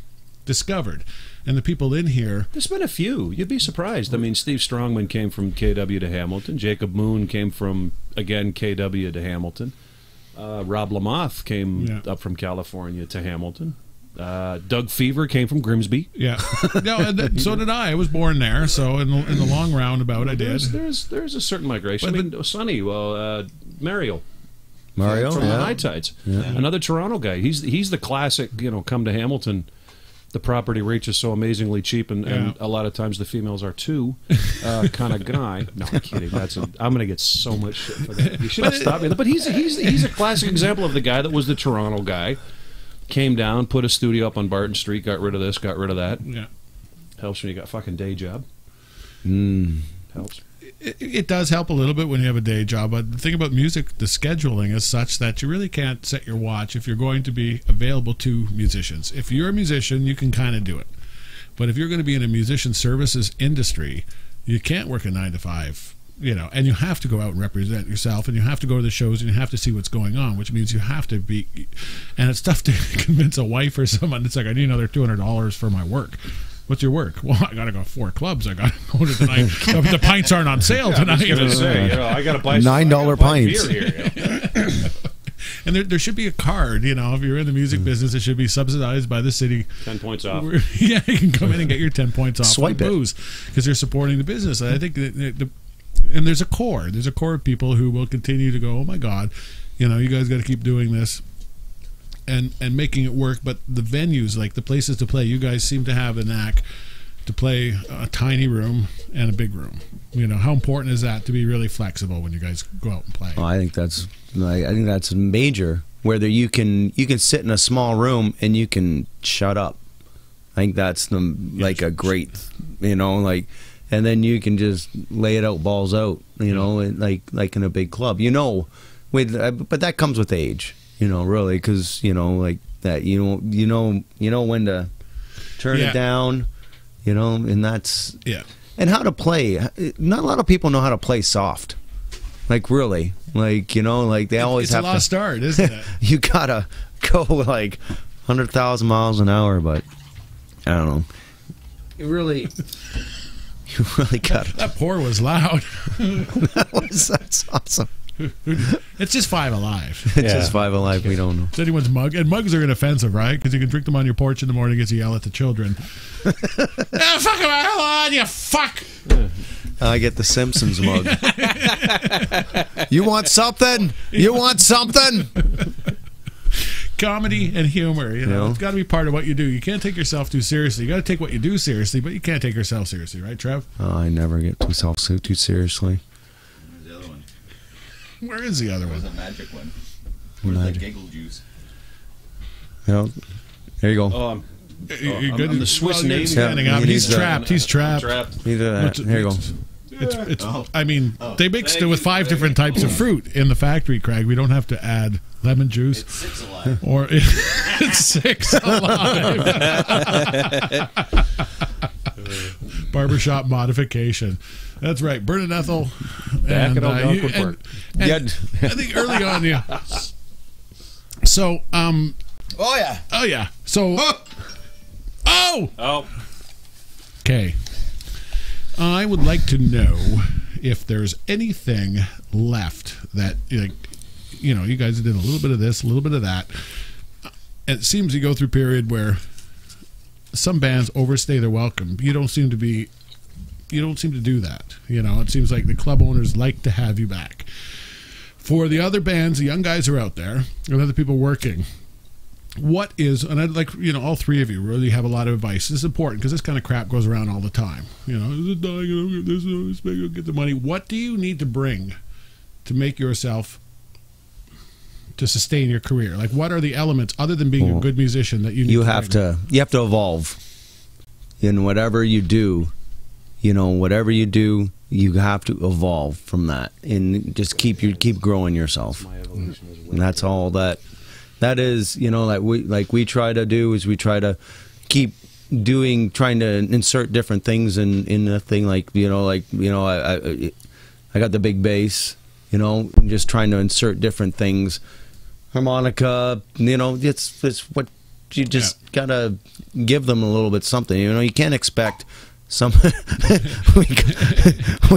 discovered. And the people in here, There's been a few. You'd be surprised. I mean, Steve Strongman came from KW to Hamilton. Jacob Moon came from, again, KW to Hamilton. Rob Lamoth came up from California to Hamilton. Doug Fever came from Grimsby. yeah, no, and so did I. I was born there, so in the long roundabout, I did. There's a certain migration. But- I mean, Sonny, Mario Mario, from the yeah. High Tides, another Toronto guy. He's the classic, you know, come to Hamilton. The property rates are so amazingly cheap, and a lot of times the females are too, kind of guy. No, I'm kidding. I'm going to get so much shit for that. You should have stopped me. But he's a classic example of the guy that was the Toronto guy. Came down, put a studio up on Barton Street, got rid of this, got rid of that. Yeah, Helps when you got a fucking day job. Helps. it does help a little bit when you have a day job. But the thing about music, the scheduling is such that you really can't set your watch if you're going to be available to musicians. If you're a musician, you can kind of do it. But if you're going to be in a musician services industry, you can't work a 9 to 5. You know, and you have to go out and represent yourself, and you have to go to the shows, and you have to see what's going on, which means you have to be. And it's tough to convince a wife or someone. It's like, I need another $200 for my work. What's your work? Well, I got to go 4 clubs. I got to go to tonight. The pints aren't on sale tonight. I was going to say, you know, I got to buy $9 pints. Beer here. And there should be a card, you know, if you're in the music business, it should be subsidized by the city. 10 points off. Yeah, you can come in and get your 10 points off Swipe on it. booze because they're supporting the business. And I think and there's a core of people who will continue to go, oh my God, you know, you guys got to keep doing this and making it work. But the venues, like the places to play, you guys seem to have a knack to play a tiny room and a big room. You know, how important is that to be really flexible when you guys go out and play? Oh, I think that's major. Whether you can sit in a small room and you can shut up. I think that's like a great, you know, like, and then you can just lay it out, balls out, you know, and like in a big club, you know, but that comes with age, you know, really, because you know, like that you know when to turn Yeah. it down, and that's Yeah. and how to play. Not a lot of people know how to play soft. Like really, like like they always It's have a lost art, isn't it? you gotta go like 100,000 miles an hour, but I don't know. You really got it. That pour was loud. That's awesome. It's just Five Alive. It's just Five Alive. We don't know. It's anyone's mug, and mugs are inoffensive, right? Because you can drink them on your porch in the morning as you yell at the children. Oh, fuck him, hell on, you fuck! I get the Simpsons mug. You want something? You want something? Comedy and humor, Yeah. it's got to be part of what you do. You can't take yourself too seriously. You got to take what you do seriously, but you can't take yourself seriously, right, Trev? Oh, I never get too seriously. Where's the other one? Where is the other Where's one? the magic one? Where's the Magic. giggle juice? There you go. Oh, You're I'm the Swiss you're Navy. standing Yeah, up. he He's needs that. trapped. He's trapped. Either that. What's it- There you go. It's Oh. I mean, they mixed it Thank with you. 5 different types of fruit in the factory, Craig. We don't have to add lemon juice. It's 6 alive. Or it's 6 alive. Barbershop modification. That's right. Burnin Ethyl. Back it all down quick and, work. and I think early on, yeah. So, Oh yeah. oh yeah. So, oh, Oh, okay. I would like to know if there's anything left that, you guys did a little bit of this, a little bit of that. It seems you go through a period where some bands overstay their welcome. You don't seem to do that. It seems like the club owners like to have you back. For the other bands, the young guys are out there, and other people working. What is, and I'd like, all three of you really have a lot of advice. This is important because this kind of crap goes around all the time. Is it dying? I don't get this, I don't get the money. What do you need to bring to make yourself, to sustain your career? Like, what are the elements other than being a good musician that you need You to have bring? to evolve in whatever you do. Whatever you do, you have to evolve from that and just keep growing yourself. And that's all that is, like we try to do is we try to keep trying to insert different things in the thing, I got the big bass, just trying to insert different things, harmonica, it's what you just gotta give them a little bit something. You can't expect some we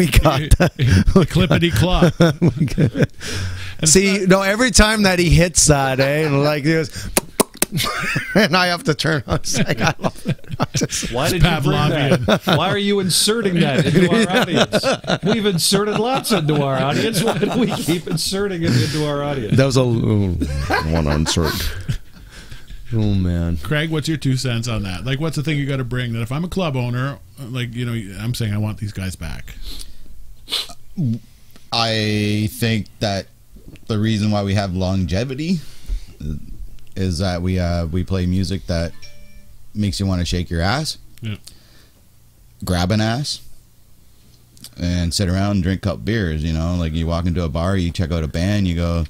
got Clippity clop. See, no, every time that he hits that, like this, and I have to turn on. Like, I love it. why did you bring that? Why are you inserting that into our audience? We've inserted lots into our audience. Why do we keep inserting it into our audience? That was I want to insert. Oh man, Craig, what's your 2 cents on that? Like, what's the thing you got to bring that if I'm a club owner, I'm saying I want these guys back? I think that the reason why we have longevity is that we play music that makes you want to shake your ass, Yeah. grab an ass, and sit around and drink a couple beers. Like you walk into a bar, you check out a band, you go,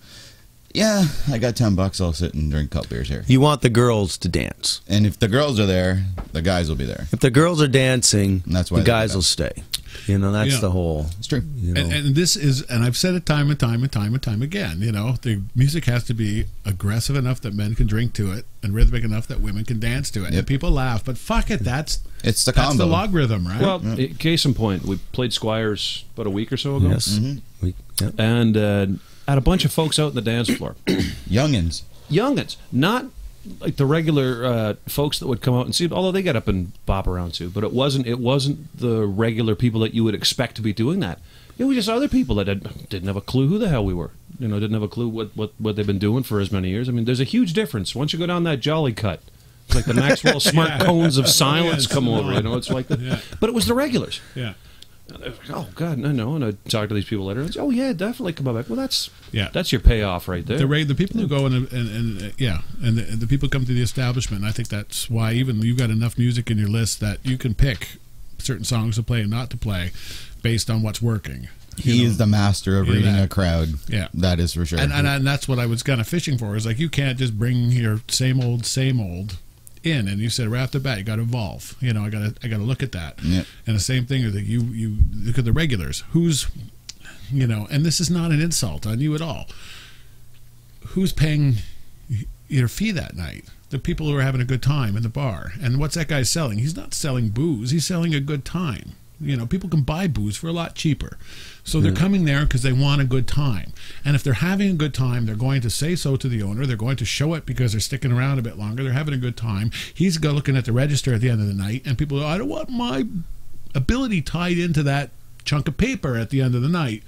yeah, I got $10, I'll sit and drink a couple beers here. you want the girls to dance. And if the girls are there, the guys will be there. If the girls are dancing, And that's why the they guys do that. will stay. That's Yeah. the whole. It's true. And this is, and I've said it time and time and time and time again, the music has to be aggressive enough that men can drink to it and rhythmic enough that women can dance to it. Yep. And people laugh, but fuck it, It's the that's combo. the logarithm, right? Well, case in point, we played Squires about a week or so ago. Yes. And had a bunch of folks out on the dance floor. Youngins. Youngins, not like the regular folks that would come out and see it, although they get up and bop around too. But it wasn't the regular people that you would expect to be doing that. It was just other people that didn't have a clue who the hell we were. Didn't have a clue what they've been doing for as many years. I mean, there's a huge difference once you go down that Jolly Cut. It's like the Maxwell Smart cones of silence come over. It's like Yeah. but it was the regulars. Yeah. Oh God, no! And I talked to these people later. And oh yeah, definitely come back. Well, that's your payoff right there. The people who go and the people come to the establishment. And I think that's why even you've got enough music in your list that you can pick certain songs to play and not to play based on what's working. He is the master of reading a crowd. Yeah. That is for sure. And that's what I was kind of fishing for. Is like, you can't just bring your same old in, and you said right off the bat, you got to evolve. You know, I got to look at that. Yep. And the same thing is that you look at the regulars. Who's, you know, and this is not an insult on you at all. Who's paying your fee that night? The people who are having a good time in the bar. And what's that guy selling? He's not selling booze. He's selling a good time. You know, people can buy booze for a lot cheaper. So they're coming there because they want a good time. And if they're having a good time, they're going to say so to the owner. They're going to show it because they're sticking around a bit longer. They're having a good time. He's looking at the register at the end of the night, and people go, I don't want my ability tied into that chunk of paper at the end of the night.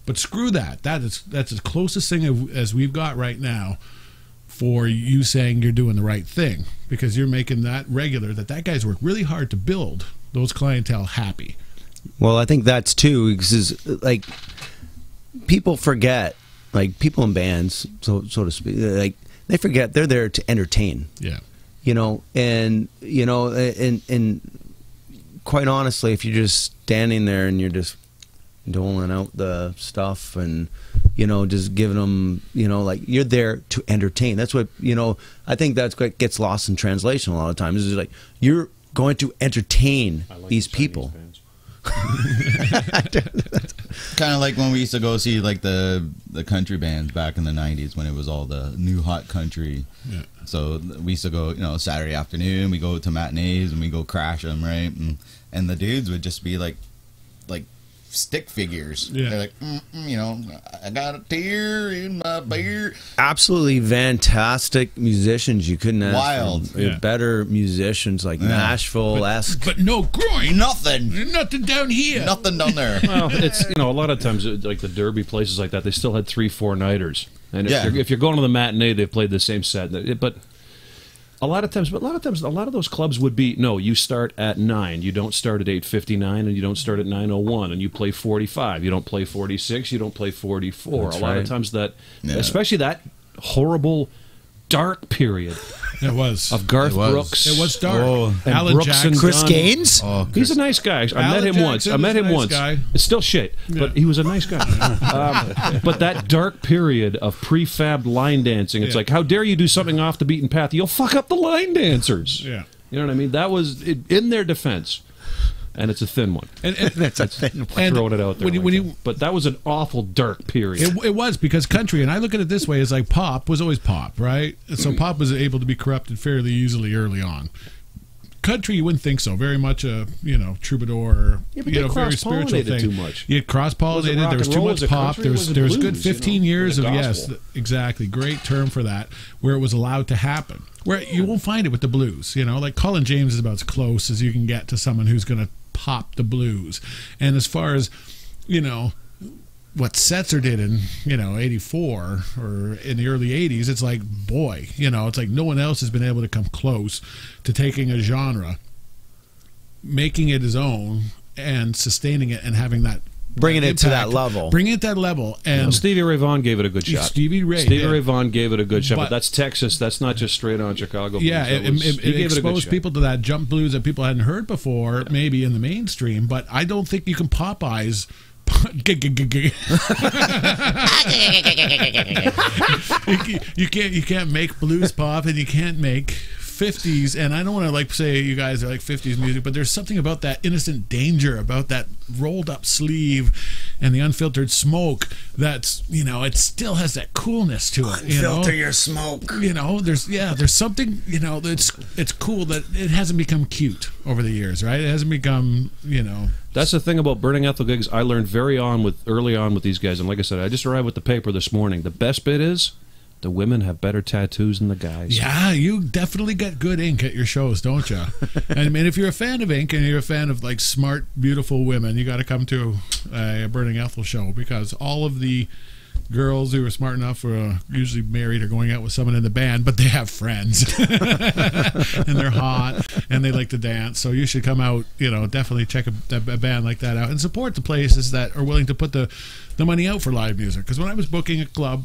But screw that. That's the closest thing as we've got right now for you saying you're doing the right thing, because you're making that regular, that guy's worked really hard to build those clientele happy. Well, I think that's too, because like people forget, like people in bands, so to speak, like they forget they're there to entertain. Yeah. You know, and quite honestly, if you're just standing there and you're just doling out the stuff and, you know, just giving them, you know, like you're there to entertain. That's what, you know, I think that's what gets lost in translation a lot of times. Is like, you're going to entertain these people. Kind of like when we used to go see like the country bands back in the 90s when it was all the new hot country. Yeah. So we used to go, you know, Saturday afternoon, we go to matinees and we go crash them, right? And the dudes would just be like stick figures. Yeah. They're like, you know, I got a tear in my beer. Absolutely fantastic musicians. You couldn't ask Wild. for Yeah. better musicians, like Nashville-esque. But no groin. Nothing. Nothing down here. Nothing down there. Well, it's, you know, a lot of times, like the Derby places like that, they still had 3-4 nighters. And if you're going to the matinee, they've played the same set. But a lot of times, a lot of those clubs would be, no, you start at 9. You don't start at 8:59, and you don't start at 9:01, and you play 45. You don't play 46. You don't play 44. That's a lot right. of times especially that horrible dark period It was. of Garth It was. Brooks. It was dark. Oh. And Alan Brooks Jackson. and Chris Dunn. Gaines? Oh, He's a nice guy. I met him once. Jackson was a nice guy. It's still shit, but he was a nice guy. But that dark period of prefab line dancing, it's Yeah. like, how dare you do something off the beaten path? You'll fuck up the line dancers. Yeah. You know what I mean? That was in their defense, and it's a thin one. And That's a thing. and Throwing it out there. when you but that was an awful dark period. It was, because country, and I look at it this way, is like pop was always pop, right? So pop was able to be corrupted fairly easily early on. Country, you wouldn't think so. Very much a, you know, troubadour, Yeah, but you they know, very spiritual cross-pollinated thing. too much. You cross-pollinated. Was it rock There was and too roll? much Was it pop. country? There Was was it good blues, you know? 15 years Or of, the yes, gospel? exactly. Great term for that, where it was allowed to happen. Where you won't find it with the blues. You know, like Colin James is about as close as you can get to someone who's going to pop the blues. And as far as, you know, what Setzer did in, you know, 84 or in the early 80s, it's like, boy, you know, it's like no one else has been able to come close to taking a genre, making it his own, and sustaining it and having that Bringing it to that impact. level. Bringing it to that level. And Well, Stevie Ray Vaughan gave it a good shot. Stevie Ray Vaughan gave it a good shot, but But- that's Texas. That's not just straight on Chicago. yeah, blues. it He gave it a good exposed shot. people to that jump blues that people hadn't heard before, maybe in the mainstream. But I don't think you can Popeyes. you can't make blues pop, and you can't make 50s. And I don't want to like say you guys are like 50s music, but there's something about that innocent danger, about that rolled up sleeve and the unfiltered smoke that's, you know, it still has that coolness to it. You know? Filter your smoke. You know, there's something, you know, it's cool that it hasn't become cute over the years, right? It hasn't become, you know. That's the thing about Burning Ethyl gigs. I learned early on with these guys, and like I said, I just arrived with the paper this morning. The best bit is the women have better tattoos than the guys. Yeah, you definitely get good ink at your shows, don't you? I mean, if you're a fan of ink and you're a fan of like smart, beautiful women, you got to come to a Burning Ethyl show, because all of the girls who are smart enough are usually married or going out with someone in the band, but they have friends and they're hot and they like to dance. So you should come out, you know, definitely check a band like that out and support the places that are willing to put the money out for live music. Because when I was booking a club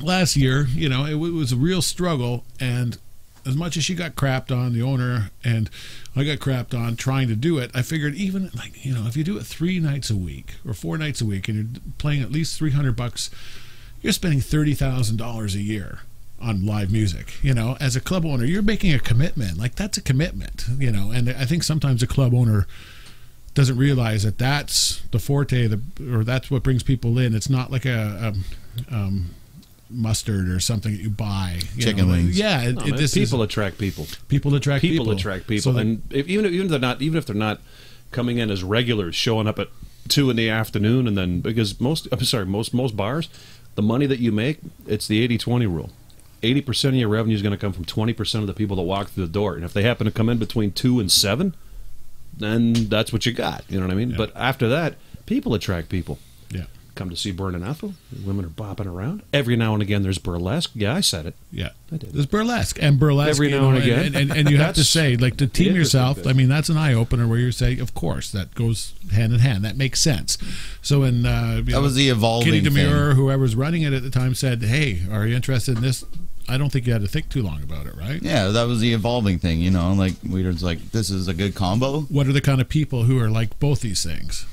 last year, you know, it was a real struggle, and as much as she got crapped on, the owner, and I got crapped on trying to do it, I figured even, like, you know, if you do it 3 nights a week or 4 nights a week and you're playing at least $300, you're spending $30,000 a year on live music. You know, as a club owner, you're making a commitment. Like, that's a commitment, you know, and I think sometimes a club owner doesn't realize that that's the forte, or that's what brings people in. It's not like a mustard or something that you buy. Chicken wings. Yeah, people attract people. People attract people. People attract people, So and even if they're not coming in as regulars, showing up at 2 in the afternoon, and then because most bars, the money that you make, it's the 80-20 rule. 80% of your revenue is going to come from 20% of the people that walk through the door, and if they happen to come in between 2 and 7, then that's what you got. You know what I mean? Yeah. But after that, people attract people. Yeah. Come to see Burnin Ethyl. Women are bopping around. Every now and again, there's burlesque. Yeah, I said it. Yeah, I did. there's burlesque Every now and again. and you have to say, like, to team the interesting yourself. thing. I mean, that's an eye opener where you say, of course, that goes hand in hand. That makes sense. So when That was the evolving Kitty Demure, thing. whoever's running it at the time, said, "Hey, are you interested in this?" I don't think you had to think too long about it, right? Yeah, that was the evolving thing, you know. Like, we were just like, this is a good combo. What are the kind of people who are like both these things?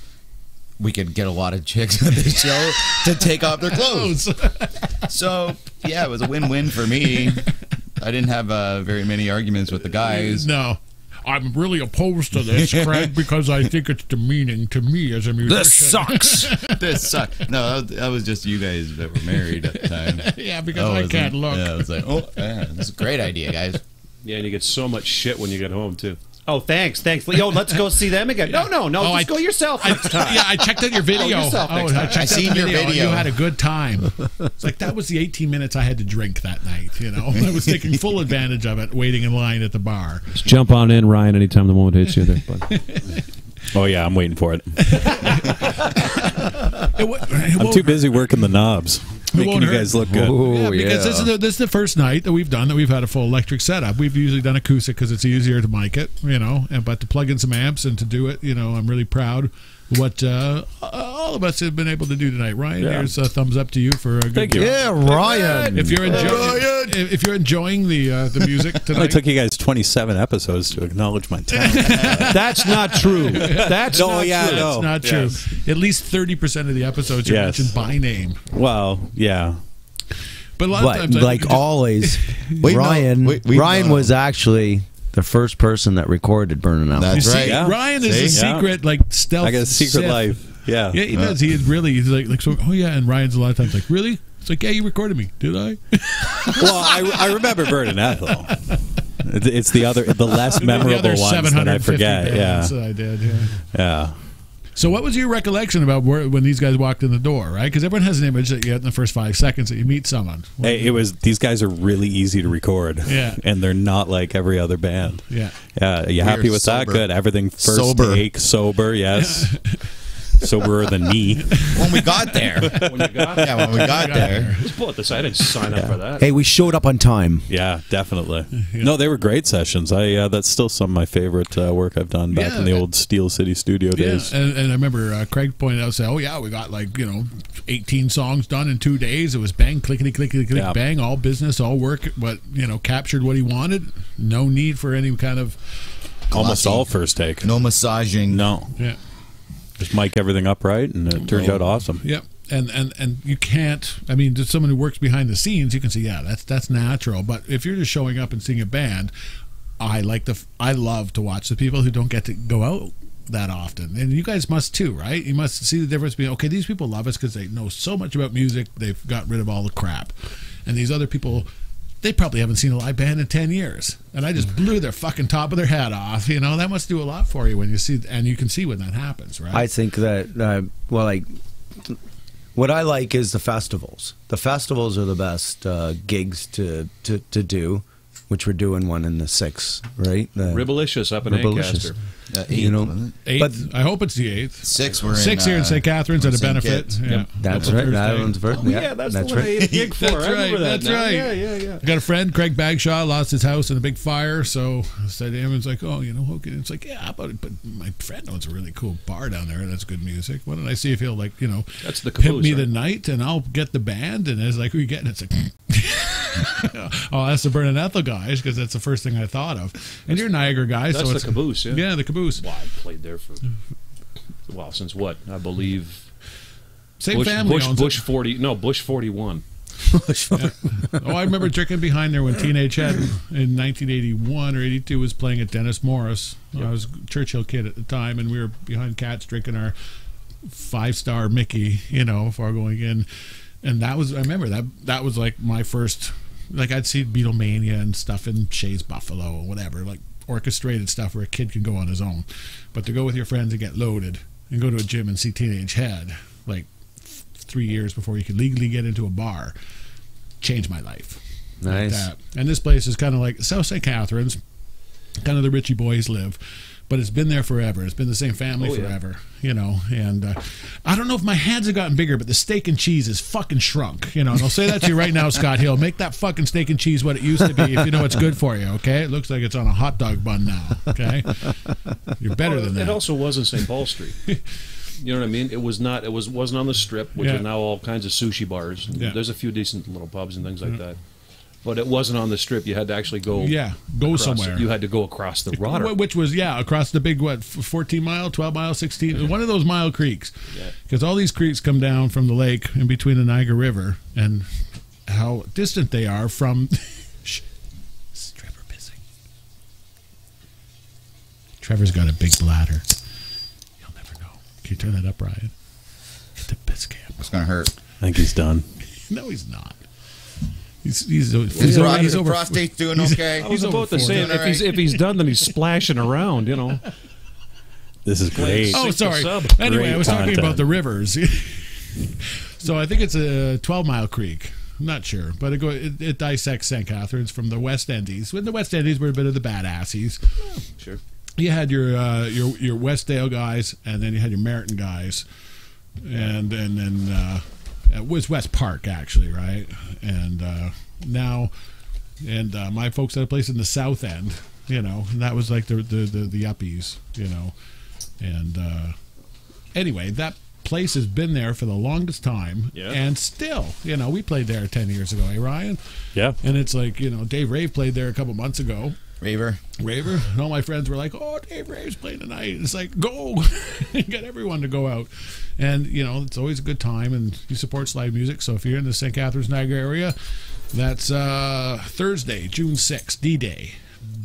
We could get a lot of chicks at the show to take off their clothes. So, yeah, it was a win-win for me. I didn't have very many arguments with the guys. No. I'm really opposed to this, Craig, because I think it's demeaning to me as a musician. This sucks. This sucked. No, that was just you guys that were married at the time. Yeah, because I can't look. Yeah, I was like, oh, yeah, this is a great idea, guys. Yeah, and you get so much shit when you get home, too. Oh, thanks. Yo, let's go see them again. No, just go yourself next time. Yeah, I checked out your video. yourself next time. I checked I out seen the your video. video. You had a good time. It's like, that was the 18 minutes I had to drink that night, you know. I was taking full advantage of it, waiting in line at the bar. Just jump on in, Ryan, anytime the moment hits you there. Bud. Oh, yeah, I'm waiting for it. I'm too busy working the knobs, making you guys look good. Yeah, because this is the first night that we've had a full electric setup. We've usually done acoustic because it's easier to mic it, you know, but to plug in some amps and to do it, you know, I'm really proud what all of us have been able to do tonight. Ryan, here's a thumbs up to you for a good Thank you. Yeah, Ryan. If you're enjoying the music It tonight, only took you guys 27 episodes to acknowledge my talent. That's not true. That's No, not yeah, true. no. it's not true. At least 30% of the episodes are Yes. mentioned by name. Well, yeah. But a lot of But times, like always, Ryan was actually the first person that recorded Burnin Ethyl. That's You see, right. Yeah. Ryan is a See? secret, like, stealth. I got a secret Sith. life. Yeah. Yeah, he does. He's like, so, oh yeah, and Ryan's a lot of times like, really? It's like, yeah, you recorded me, did I? Well, I remember Burnin Ethyl. It's the less memorable the other ones that I 750 forget. bands Yeah. I did. Yeah. Yeah. So, what was your recollection about when these guys walked in the door? Right, because everyone has an image that you get in the first 5 seconds that you meet someone. Hey, these guys are really easy to record. Yeah. And they're not like every other band. Yeah. Yeah. You happy with that? sober. Good. Everything first Sober. take, sober, yes. Soberer than me. When we got there. When you got Yeah, when we got there. Let's pull it this. I didn't sign up for that. Hey, we showed up on time. Yeah, definitely. No, they were great sessions. That's still some of my favorite work I've done back in the old Steel City studio days. Yeah, and I remember Craig pointed out, say, oh yeah, we got 18 songs done in 2 days. It was bang, clickety, clickety, click, Yeah. bang, all business, all work, but captured what he wanted. No need for any kind of Almost all first take. No massaging. No. yeah. Just mic everything up right, and it turned out awesome. Yeah, and you can't. I mean, to someone who works behind the scenes, you can say, yeah, that's natural. But if you're just showing up and seeing a band, I love to watch the people who don't get to go out that often, and you guys must too, right? You must see the difference between, okay, these people love us because they know so much about music, they've got rid of all the crap, and these other people, they probably haven't seen a live band in 10 years, and I just blew their fucking top of their head off. That must do a lot for you when you see, and you can see when that happens, right? I think that, what I like is the festivals. The festivals are the best gigs to do, which we're doing one in the 6th, right? Ribbalicious up in Ribbalicious. Ancaster. 8th, 8th, I hope it's the 8th. 6 we're in. 6 here in St. Catharines at a St. benefit. Kitts. Yeah. That's Double right. Thursday. That one's birthday. Yeah, that's the one I right. ate a gig for. That's I remember right, that that's now. right. Yeah. I got a friend, Craig Bagshaw, lost his house in a big fire, so I said to him, it's like, oh, okay. It's like, yeah, but my friend owns a really cool bar down there, and that's good music. Why don't I see if he'll, That's the pimp caboose, me right? the night, and I'll get the band, and it's like, who are you getting? It's like, Oh, that's the Burnin Ethyl guys, because that's the first thing I thought of. And you're Niagara guys. That's so the it's, Caboose, yeah. Yeah, the Caboose. Well, I played there for, well, since what? I believe Same family owns Bush it. 40, no, Bush 41. Yeah. Oh, I remember drinking behind there when Teenage Head in 1981 or 82 was playing at Dennis Morris. I was a Churchill kid at the time, and we were behind Cats drinking our 5-star Mickey, before going in. And that was, I remember that was like my first, like I'd see Beatlemania and stuff in Shays Buffalo or whatever, like orchestrated stuff where a kid can go on his own. But to go with your friends and get loaded and go to a gym and see Teenage Head, like 3 years before you could legally get into a bar, changed my life. Nice. Like that. And this place is kind of like South St. Catharines, kind of the Richie boys live, but it's been there forever. It's been the same family forever, and I don't know if my hands have gotten bigger, but the steak and cheese is fucking shrunk, and I'll say that to you right now, Scott Hill. Make that fucking steak and cheese what it used to be if you know it's good for you, okay? It looks like it's on a hot dog bun now, okay? You're better than that. It also wasn't St. Paul Street. You know what I mean? It was not. It wasn't on the Strip, which is now all kinds of sushi bars. Yeah. There's a few decent little pubs and things like that. But it wasn't on the Strip. You had to actually go. Go across, somewhere. You had to go across the water. Which was, across the big, 14 mile, 12 mile, 16, one of those mile creeks. Because all these creeks come down from the lake in between the Niagara River, and how distant they are from. Shh. This is Trevor pissing. Trevor's got a big bladder. You'll never know. Can you turn that up, Ryan? Get the piss cam. It's gonna hurt. I think he's done. No, he's not. He's over. Prostate's doing okay. I was about to say, if he's done, then he's splashing around. This is great. Oh, sorry. Anyway, Great I was talking content. about the rivers. So I think it's a 12-mile creek. I'm not sure, but it dissects St. Catharines from the West Indies. When the West Indies were a bit of the badasses. Sure. You had your Westdale guys, and then you had your Meriton guys, and then it was West Park actually, right? And my folks had a place in the South End, and that was like the yuppies, and anyway, that place has been there for the longest time, and still, we played there 10 years ago, Ryan? Yeah. And it's like, Dave Rave played there a couple months ago. Raver. And all my friends were like, oh, Dave Rave's playing tonight. It's like, go. Get everyone to go out. And, it's always a good time, and you support slide music. So if you're in the St. Catharines, Niagara area, that's Thursday, June 6th, D-Day.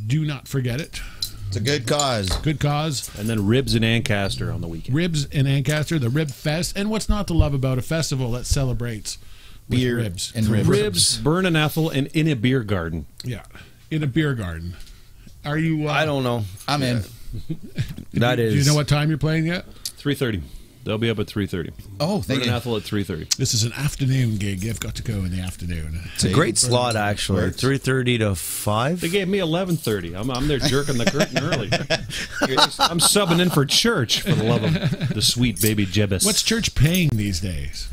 Do not forget it. It's a good cause. Good cause. And then Ribs in Ancaster on the weekend. Ribs in Ancaster, the Rib Fest. And what's not to love about a festival that celebrates with Beer ribs? and Ribs, Burnin Ethyl, and in a beer garden. Yeah, in a beer garden. Are you... I don't know. I'm in. That is. Do you know what time you're playing yet? 3:30. They'll be up at 3:30. Oh, thank Burnin you. Ethyl at 3:30. This is an afternoon gig. You've got to go in the afternoon. It's a great slot, actually. Works. 3:30 to 5. They gave me 11:30. I'm there jerking the curtain early. I'm subbing in for church, for the love of the sweet baby gibbous. What's church paying these days?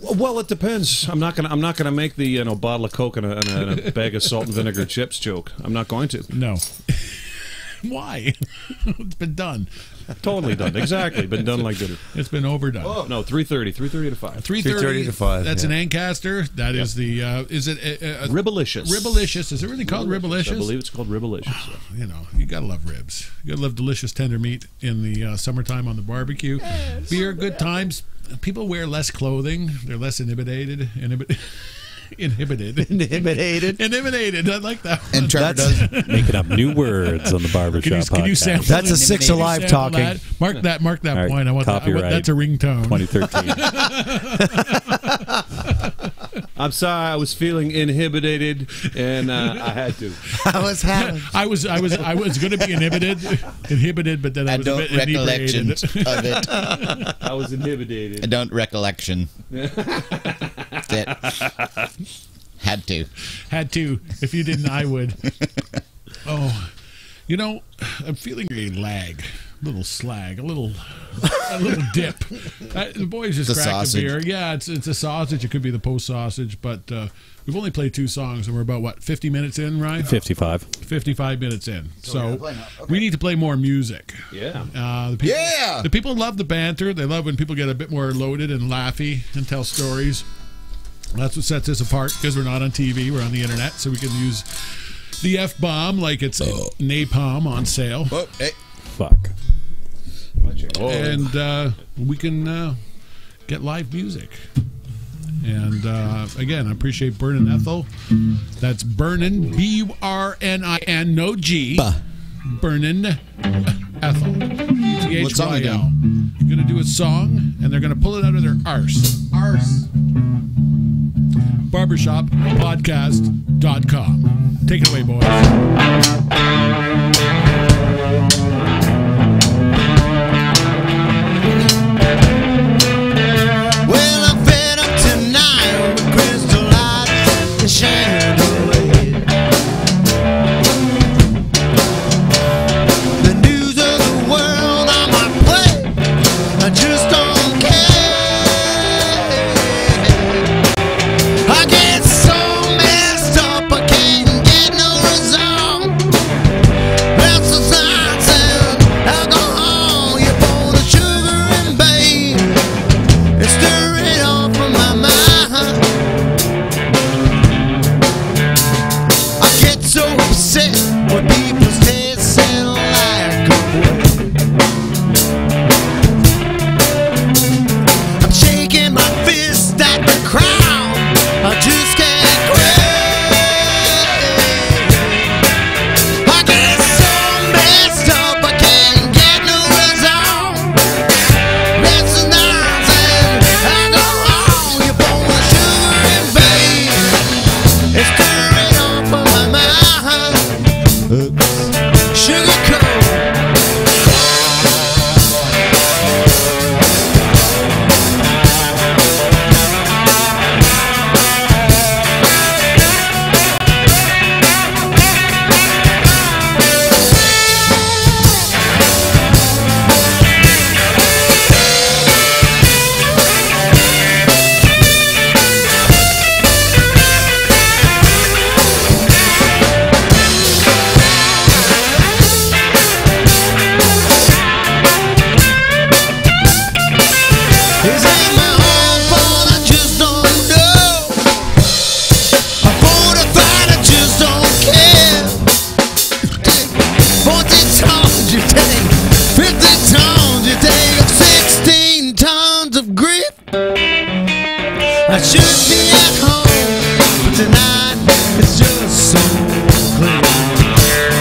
Well, it depends. I'm not gonna make the bottle of Coke and a bag of salt and vinegar chips joke. I'm not going to. No. Why? It's been done. Totally done. Exactly. Been done like dinner. It's been overdone. Oh, no, 3:30 to 5. 3:30 to 5. That's an Ancaster. That is the. Is it Ribbalicious. Ribbalicious? Is it really called Ribbalicious? I believe it's called Ribbalicious. Yeah. You gotta love ribs. You gotta love delicious tender meat in the summertime on the barbecue. Beer, good times. People wear less clothing. They're less inhibited. Inhibited. I like that one. And Trevor does. Making up new words on the Barbershop podcast. Can you sample That's a that? Six Can you Alive sample talking. that? Mark that All point. right, I want copyright. that's a ringtone. 2013. I'm sorry, I was feeling inhibited, and I had to. I was having. I was going to be inhibited, but then I I was a don't bit recollection inebriated. of it. I was inhibited. I don't recollection. That's it. Had to. Had to. If you didn't, I would. Oh, I'm feeling a lag, a little slag, a little dip. The boys just It's a cracked a sausage. beer. Yeah, it's a sausage. It could be the post sausage, but we've only played 2 songs, and we're about 50 minutes in, right? 55. 55 minutes in. So play now. Okay. we need to play more music. Yeah. The people love the banter. They love when people get a bit more loaded and laughy and tell stories. That's what sets us apart, because we're not on TV, we're on the internet, so we can use the F-bomb like it's napalm on sale. Oh, hey. Fuck. And we can get live music. And again, I appreciate Burnin Ethyl. That's Burnin, B-U-R-N-I-N, no G. Burnin Ethyl. What song are you T-H-Y-L. Going to do a song, and they're going to pull it out of their arse. BarbershopPodcast.com. Take it away, boys. Well, I'm fed up tonight with crystal lights and chandelier. The news of the world on my plate, I just don't care. I get so messed up, I can't get no result. Restless nights and alcohol, you pour the sugar and babe. It's stirring off of my mind. I get so upset when people say sound like a boy. I'm shaking my fist at the crowd. I just can't quit. I get so messed up, I can't get no result. Restless nights and alcohol, you pour the sugar and babe. It's stirring off of my mind. Sugar coat. This ain't my own fault, I just don't know. I'm fortified, I just don't care. 14 tons you take, 15 tons you take, 16 tons of grit. I should be at home, but tonight it's just so clear.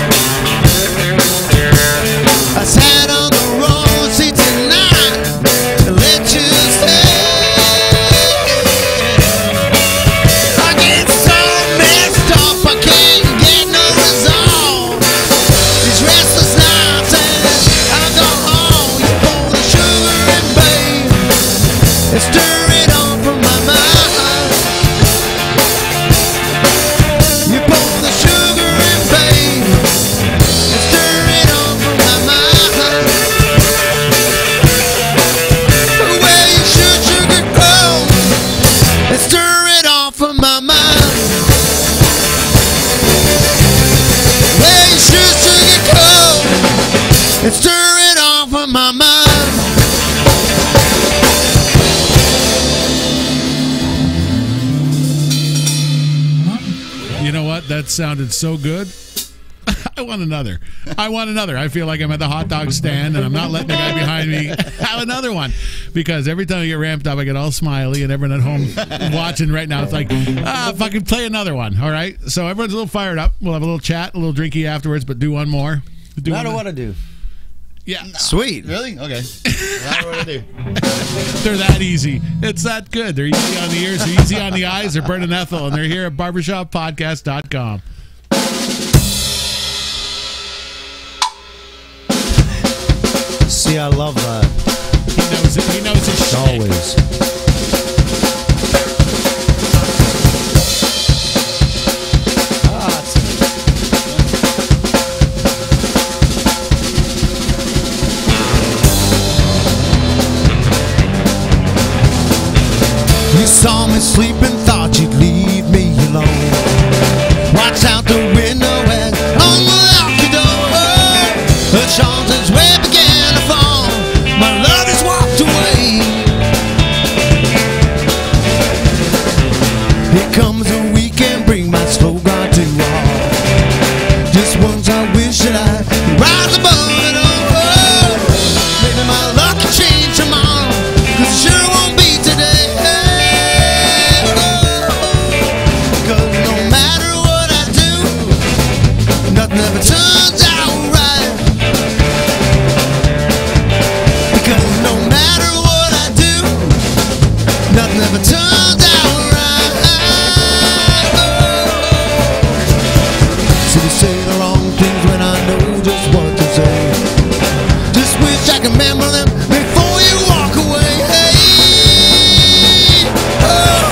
I sat on the wrong seat tonight and let you stay. I get so messed up, I can't get no result. These restless nights and alcohol, you pour the sugar and babe. It's stirring off from my mind. You pour the sugar and babe. It's stirring off from my mind. The way you shoot sugar coat, it's stirring off from my mind. The way you shoot sugar coat, it's stirring off from my mind. You know what? That sounded so good. I want another. I feel like I'm at the hot dog stand and I'm not letting the guy behind me have another one, because every time I get ramped up, I get all smiley, and everyone at home watching right now, it's like, fucking play another one. All right. So everyone's a little fired up. We'll have a little chat, a little drinky afterwards, but do one more. Do I one don't more. want to do. Yeah. Sweet. Really? Okay. That's what I do. They're that easy. It's that good. They're easy on the ears, they're easy on the eyes. They're Burnin Ethyl, and they're here at BarbershopPodcast.com. See, I love that. He knows it. He knows his shit. Always. You saw me sleeping, thought you'd leave me alone. Watch out the window and unlock your door. The Charlton's way began to fall. My love has walked away. wish I could remember them before you walk away. Hey, oh.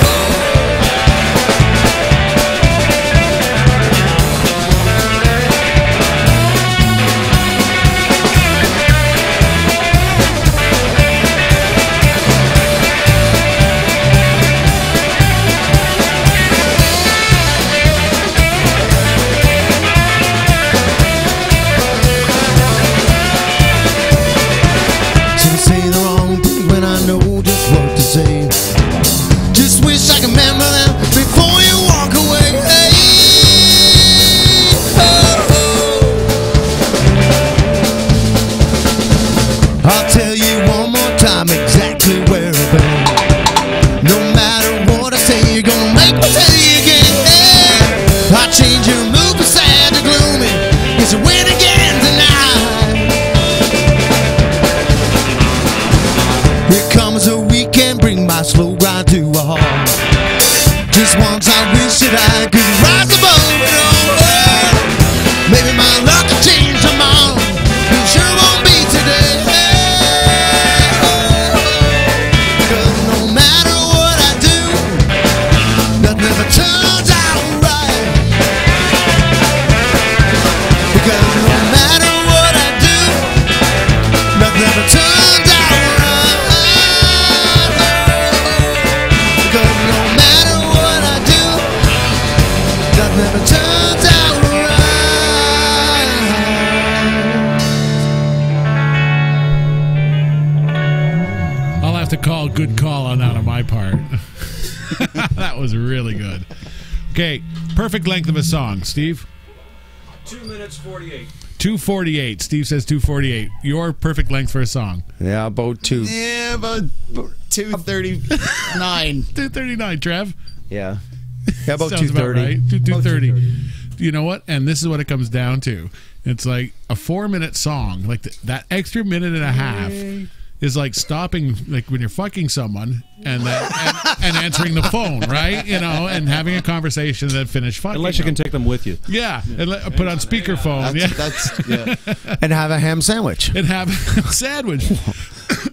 Just wish I could remember them before you walk away. Hey, oh, oh. I'll tell you one more time exactly where I've been. No matter what I say, you're gonna make me tell you again. Hey, I'll change your mood from sad to gloomy. It's a win again tonight. Here comes a weekend, bring my slow grind to a halt. Just once I wish that I could rise above it all. Maybe my luck will change tomorrow, but it sure won't be today. Cause no matter what I do, nothing ever turns out right. Because no matter what I do, nothing ever turns out right. Because no matter what I do, nothing ever turns out right. I'll have to call good call on that on my part. That was really good. Okay, perfect length of a song, Steve. 2 minutes 48. 2:48. Steve says 2:48. Your perfect length for a song. Yeah, about 2. Yeah, about 2:39. 2:39. Trev. Yeah. Yeah, about Sounds 2:30. right. 2:30. You know what? And this is what it comes down to. It's like a 4-minute song. Like that extra minute and a half is like stopping, like when you're fucking someone and and answering the phone, right? You know, and having a conversation and then finish fucking. Unless you can take them with you. Yeah, and put on speakerphone. Yeah. And have a ham sandwich. And have a sandwich.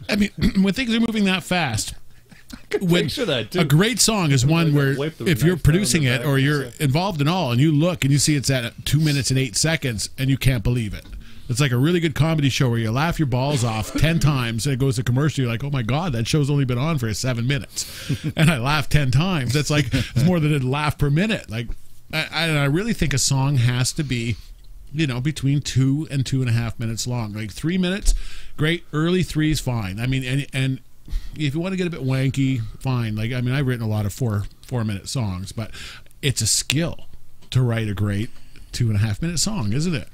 I mean, when things are moving that fast, Picture that, too. a great song is one where wipe the if you're knife producing down it the or back you're and involved in all and you look and you see it's at 2 minutes and 8 seconds and you can't believe it. It's like a really good comedy show where you laugh your balls off 10 times and it goes to commercial. You're like, oh my God, that show's only been on for 7 minutes. And I laughed 10 times. That's like, it's more than a laugh per minute. Like, I really think a song has to be, you know, between 2 and 2.5 minutes long. Like 3 minutes, great. Early 3's fine. I mean, and if you want to get a bit wanky, fine. Like, I mean, I've written a lot of 4-minute songs, but it's a skill to write a great 2.5 minute song, isn't it?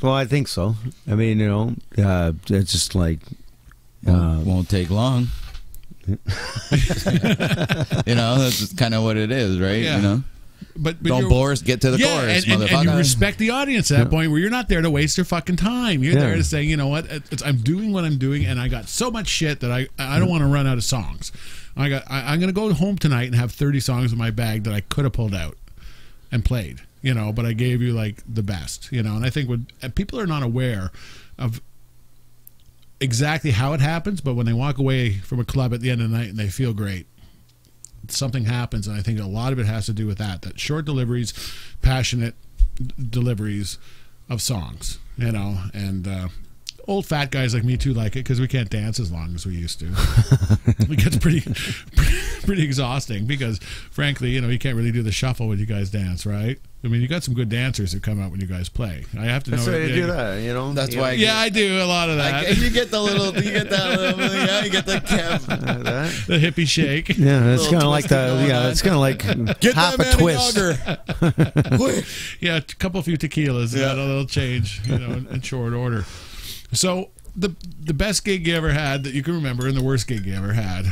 Well, I think so. I mean, you know, it's just like... won't take long. You know, that's just kind of what it is, right? Yeah. You know? But Don't bore us, get to the chorus, and motherfucker. you respect the audience at that point where you're not there to waste their fucking time. You're Yeah. there to say, you know what, I'm doing what I'm doing, and I got so much shit that I don't want to run out of songs. I'm going to go home tonight and have 30 songs in my bag that I could have pulled out and played, you know, but I gave you like the best, you know. And I think when people are not aware of exactly how it happens, but when they walk away from a club at the end of the night and they feel great, something happens. And I think a lot of it has to do with that short deliveries, passionate deliveries of songs, you know. And old fat guys like me too like it because we can't dance as long as we used to. It gets pretty exhausting because, frankly, you know, you can't really do the shuffle when you guys dance, right? I mean, you got some good dancers that come out when you guys play. I have to know. That's why you do that, you know? That's why. I do a lot of that. You get the little, you get the The hippie shake. Yeah, it's kind of like going on. it's kind of like Get half that a twist. Quick. Yeah, a couple few tequilas, and that'll change, you know, in short order. So the best gig you ever had that you can remember, and the worst gig you ever had,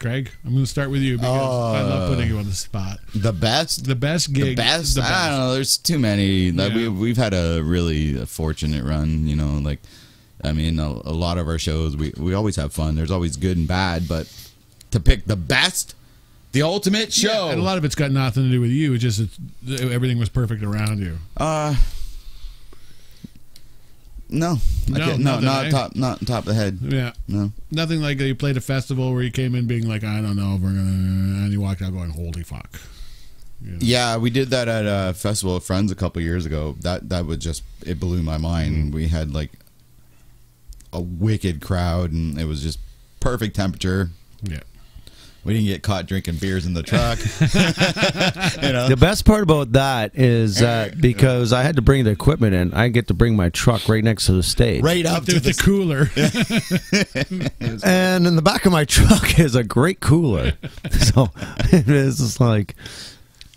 Craig. I'm going to start with you because I love putting you on the spot. The best gig. The best. I don't know. There's too many. Like, Yeah. we've had a really fortunate run. You know, like, I mean, a lot of our shows we always have fun. There's always good and bad, but to pick the best, the ultimate show, and a lot of it's got nothing to do with you. It's just everything was perfect around you. No, not top of the head. Yeah, no, nothing like you played a festival where you came in being like, I don't know, and you walked out going, holy fuck. You know? Yeah, we did that at a festival of friends a couple years ago. That was just, it blew my mind. We had like a wicked crowd, and it was just perfect temperature. Yeah. We didn't get caught drinking beers in the truck. You know? The best part about that is that because I had to bring the equipment in, I get to bring my truck right next to the stage. Right up to the cooler. And in the back of my truck is a great cooler. So it's just like,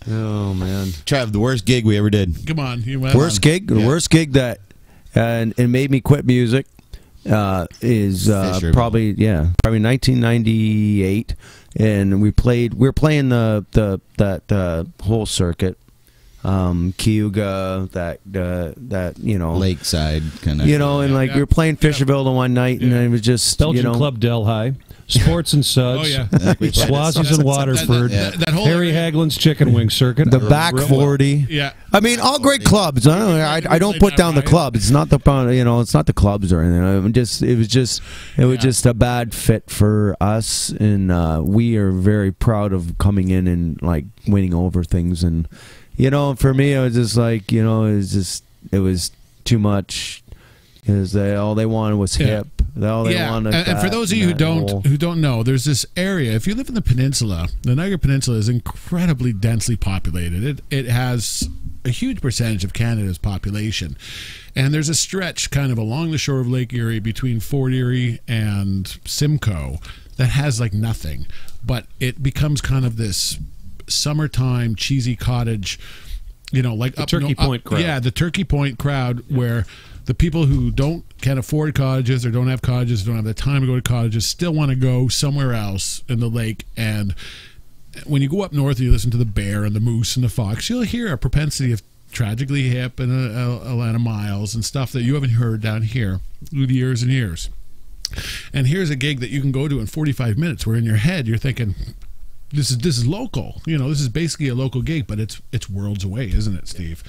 oh, man. Trav, the worst gig we ever did. Come on. Worst gig? The worst gig that and it made me quit music is probably 1998. And we were playing the whole circuit, Cayuga, that Lakeside kind of, and like we were playing Fisherville the one night, and it was just Belgian Club Delhi, Sports and Suds, Swazies and Waterford, that whole Harry Haglin's Chicken Wing Circuit, the Back 40. Yeah, I mean, all great clubs. I don't put down the clubs. It's not the it's not the clubs or anything. It was just a bad fit for us, and we are very proud of coming in and like winning over things. And for me, it was just like it was too much. Because all they wanted was hip. All they wanted. And for those of you who don't know, there's this area. If you live in the peninsula, the Niagara Peninsula is incredibly densely populated. It has a huge percentage of Canada's population, and there's a stretch kind of along the shore of Lake Erie between Fort Erie and Simcoe that has like nothing, but it becomes kind of this summertime cheesy cottage. Like the Turkey Point crowd. Yeah, the Turkey Point crowd where the people who can't afford cottages or don't have cottages, don't have the time to go to cottages, still want to go somewhere else in the lake. And when you go up north, you listen to the bear and the moose and the fox, you'll hear a propensity of Tragically Hip and Atlanta Miles and stuff that you haven't heard down here through the years and years. And here's a gig that you can go to in 45 minutes where in your head you're thinking, this is local, this is basically a local gig, but it's worlds away, isn't it, Steve?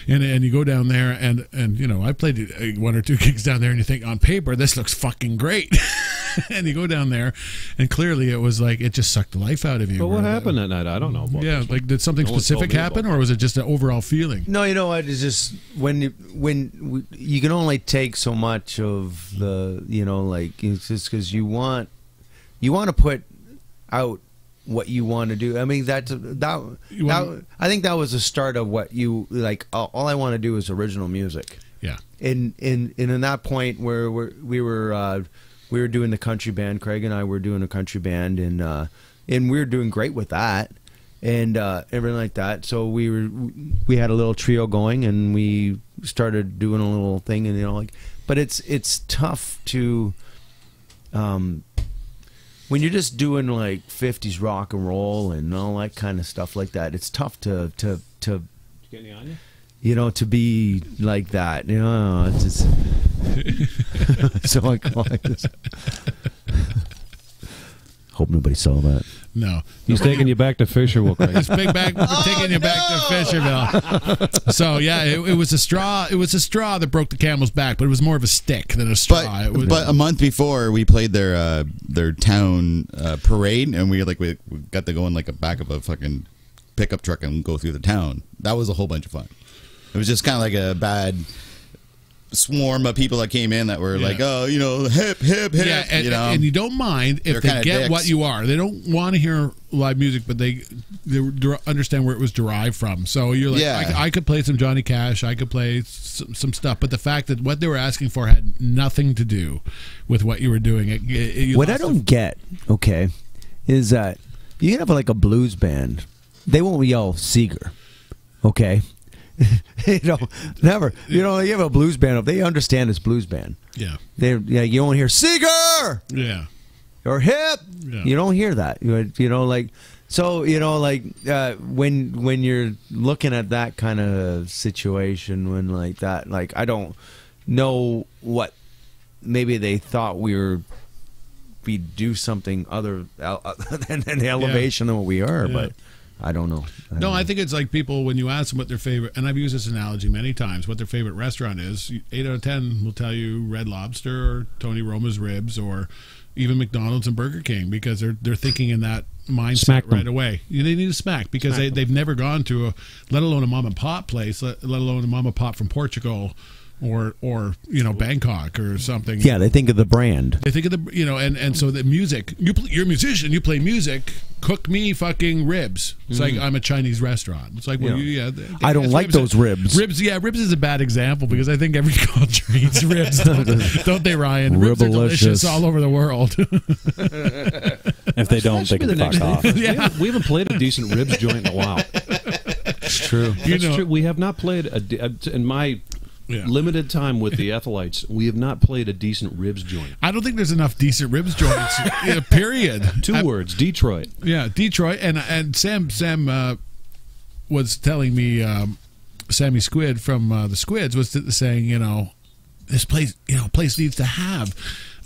And you go down there and I played one or two gigs down there, and you think on paper this looks fucking great, and you go down there, and clearly it was like it just sucked the life out of you. But what happened that night? I don't know. About this like did something specific happen, or was it just an overall feeling? No, it's just when you can only take so much of the it's just because you want to put out what you want to do. I mean, I think that was the start of what you like. All I want to do is original music. Yeah. And in that point where we were doing the country band, Craig and I were doing a country band, and we were doing great with that, and everything like that. So we had a little trio going, and we started doing a little thing, and but it's tough to. When you're just doing like 50s rock and roll and all that kind of stuff like that, it's tough to Did you get any on you? To be like that. It's just so I call it. Hope nobody saw that. No. He's taking you back to Fisherville, Craig. He's taking you back to Fisherville. So yeah, it was a straw. It was a straw that broke the camel's back, but it was more of a stick than a straw. But a month before, we played their town parade, and we got to go in like a back of a fucking pickup truck and go through the town. That was a whole bunch of fun. It was just kind of like a bad swarm of people that came in that were like, hip, yeah, and you don't mind if they get dicks. What you are. They don't want to hear live music, but they understand where it was derived from. So you're like, I could play some Johnny Cash, I could play some stuff, but the fact that what they were asking for had nothing to do with what you were doing. What I don't get, is that you can have like a blues band. They won't yell Seeger, okay? Never. You have a blues band. If they understand it's blues band, you don't hear Seeger, or hip. Yeah. You don't hear that. When you're looking at that kind of situation, when like that, like I don't know what maybe they thought we'd do something other than the elevation than what we are, but. I don't know. No, I think it's like people, when you ask them what their favorite, and I've used this analogy many times, what their favorite restaurant is, 8 out of 10 will tell you Red Lobster or Tony Roma's Ribs or even McDonald's and Burger King, because they're thinking in that mindset right away. They need a smack because they've never gone to let alone a mom and pop place, let alone a mom and pop from Portugal or Bangkok or something. Yeah, they think of the brand. They think of the and so the music. You're a musician. You play music. Cook me fucking ribs. It's like I'm a Chinese restaurant. It's like I don't like those ribs. Ribs is a bad example because I think every culture eats ribs, don't they, Ryan? Ribs are delicious all over the world. If they don't, they can fuck off. We haven't played a decent ribs joint in a while. It's true. That's true. We have not played in my limited time with the Ethylites, we have not played a decent ribs joint. I don't think there's enough decent ribs joints. Period. Two words: Detroit. Yeah, Detroit. And Sam was telling me, Sammy Squid from the Squids was saying, this place needs to have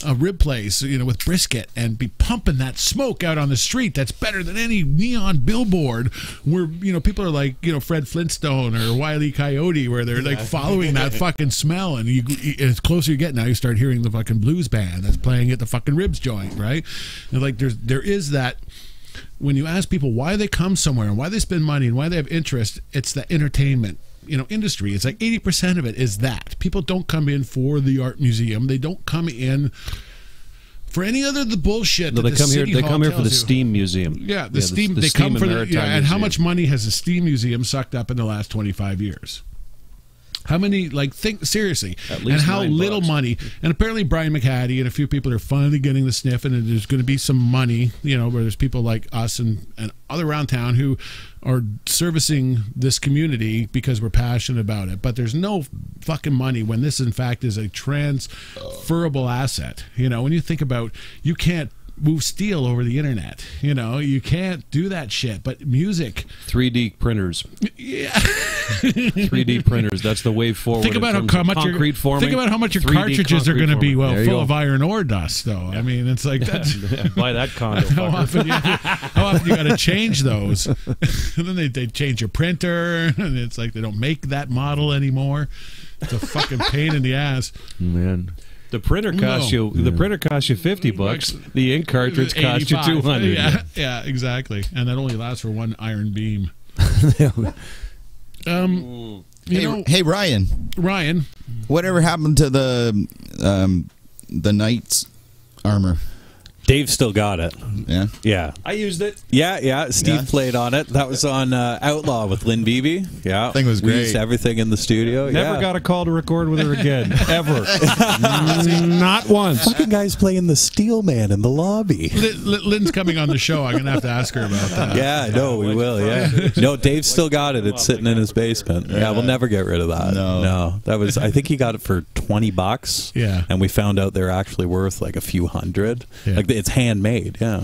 a rib place, with brisket and be pumping that smoke out on the street. That's better than any neon billboard where, people are like, Fred Flintstone or Wile E. Coyote, where they're like following that fucking smell. And as closer you get, now you start hearing the fucking blues band that's playing at the fucking ribs joint, right? And like there is that. When you ask people why they come somewhere and why they spend money and why they have interest, it's the entertainment industry. It's like 80% of it is that. People don't come in for the art museum. They don't come in for any other the bullshit. No, they come here for the Steam Museum. Yeah, the Steam. They come for the and how much money has the Steam Museum sucked up in the last 25 years? How many, think seriously, and how little money. And apparently Brian McHattie and a few people are finally getting the sniff, and there's going to be some money, where there's people like us and other around town who are servicing this community because we're passionate about it. But there's no fucking money when this, in fact, is a transferable asset. When you think about, you can't move steel over the internet. You can't do that shit. But music, 3D printers. Yeah. 3D printers. That's the way forward. Think about how much your cartridges are going to be. Well, full of iron ore dust, though. I mean, it's like that's buy that condo. How often you got to change those? And then they change your printer, and it's like they don't make that model anymore. It's a fucking pain in the ass, man. The printer costs you. The printer costs you $50. The ink cartridge costs you $200. Yeah, exactly. And that only lasts for one iron beam. Hey, Ryan. Ryan, whatever happened to the knight's armor? Dave still got it. Yeah. I used it. Yeah. Steve played on it. That was on Outlaw with Lynn Beebe. Yeah. Thing was great. We used everything in the studio. Never got a call to record with her again. Ever. Not once. Fucking guys playing the Steel Man in the lobby. Lynn's coming on the show. I'm going to have to ask her about that. Yeah, no, we will. Yeah. No, Dave still got it. It's sitting in his basement. Yeah, we'll never get rid of that. No. That was, I think he got it for $20. Yeah. And we found out they're actually worth like a few hundred. Yeah. Like it's handmade. Yeah.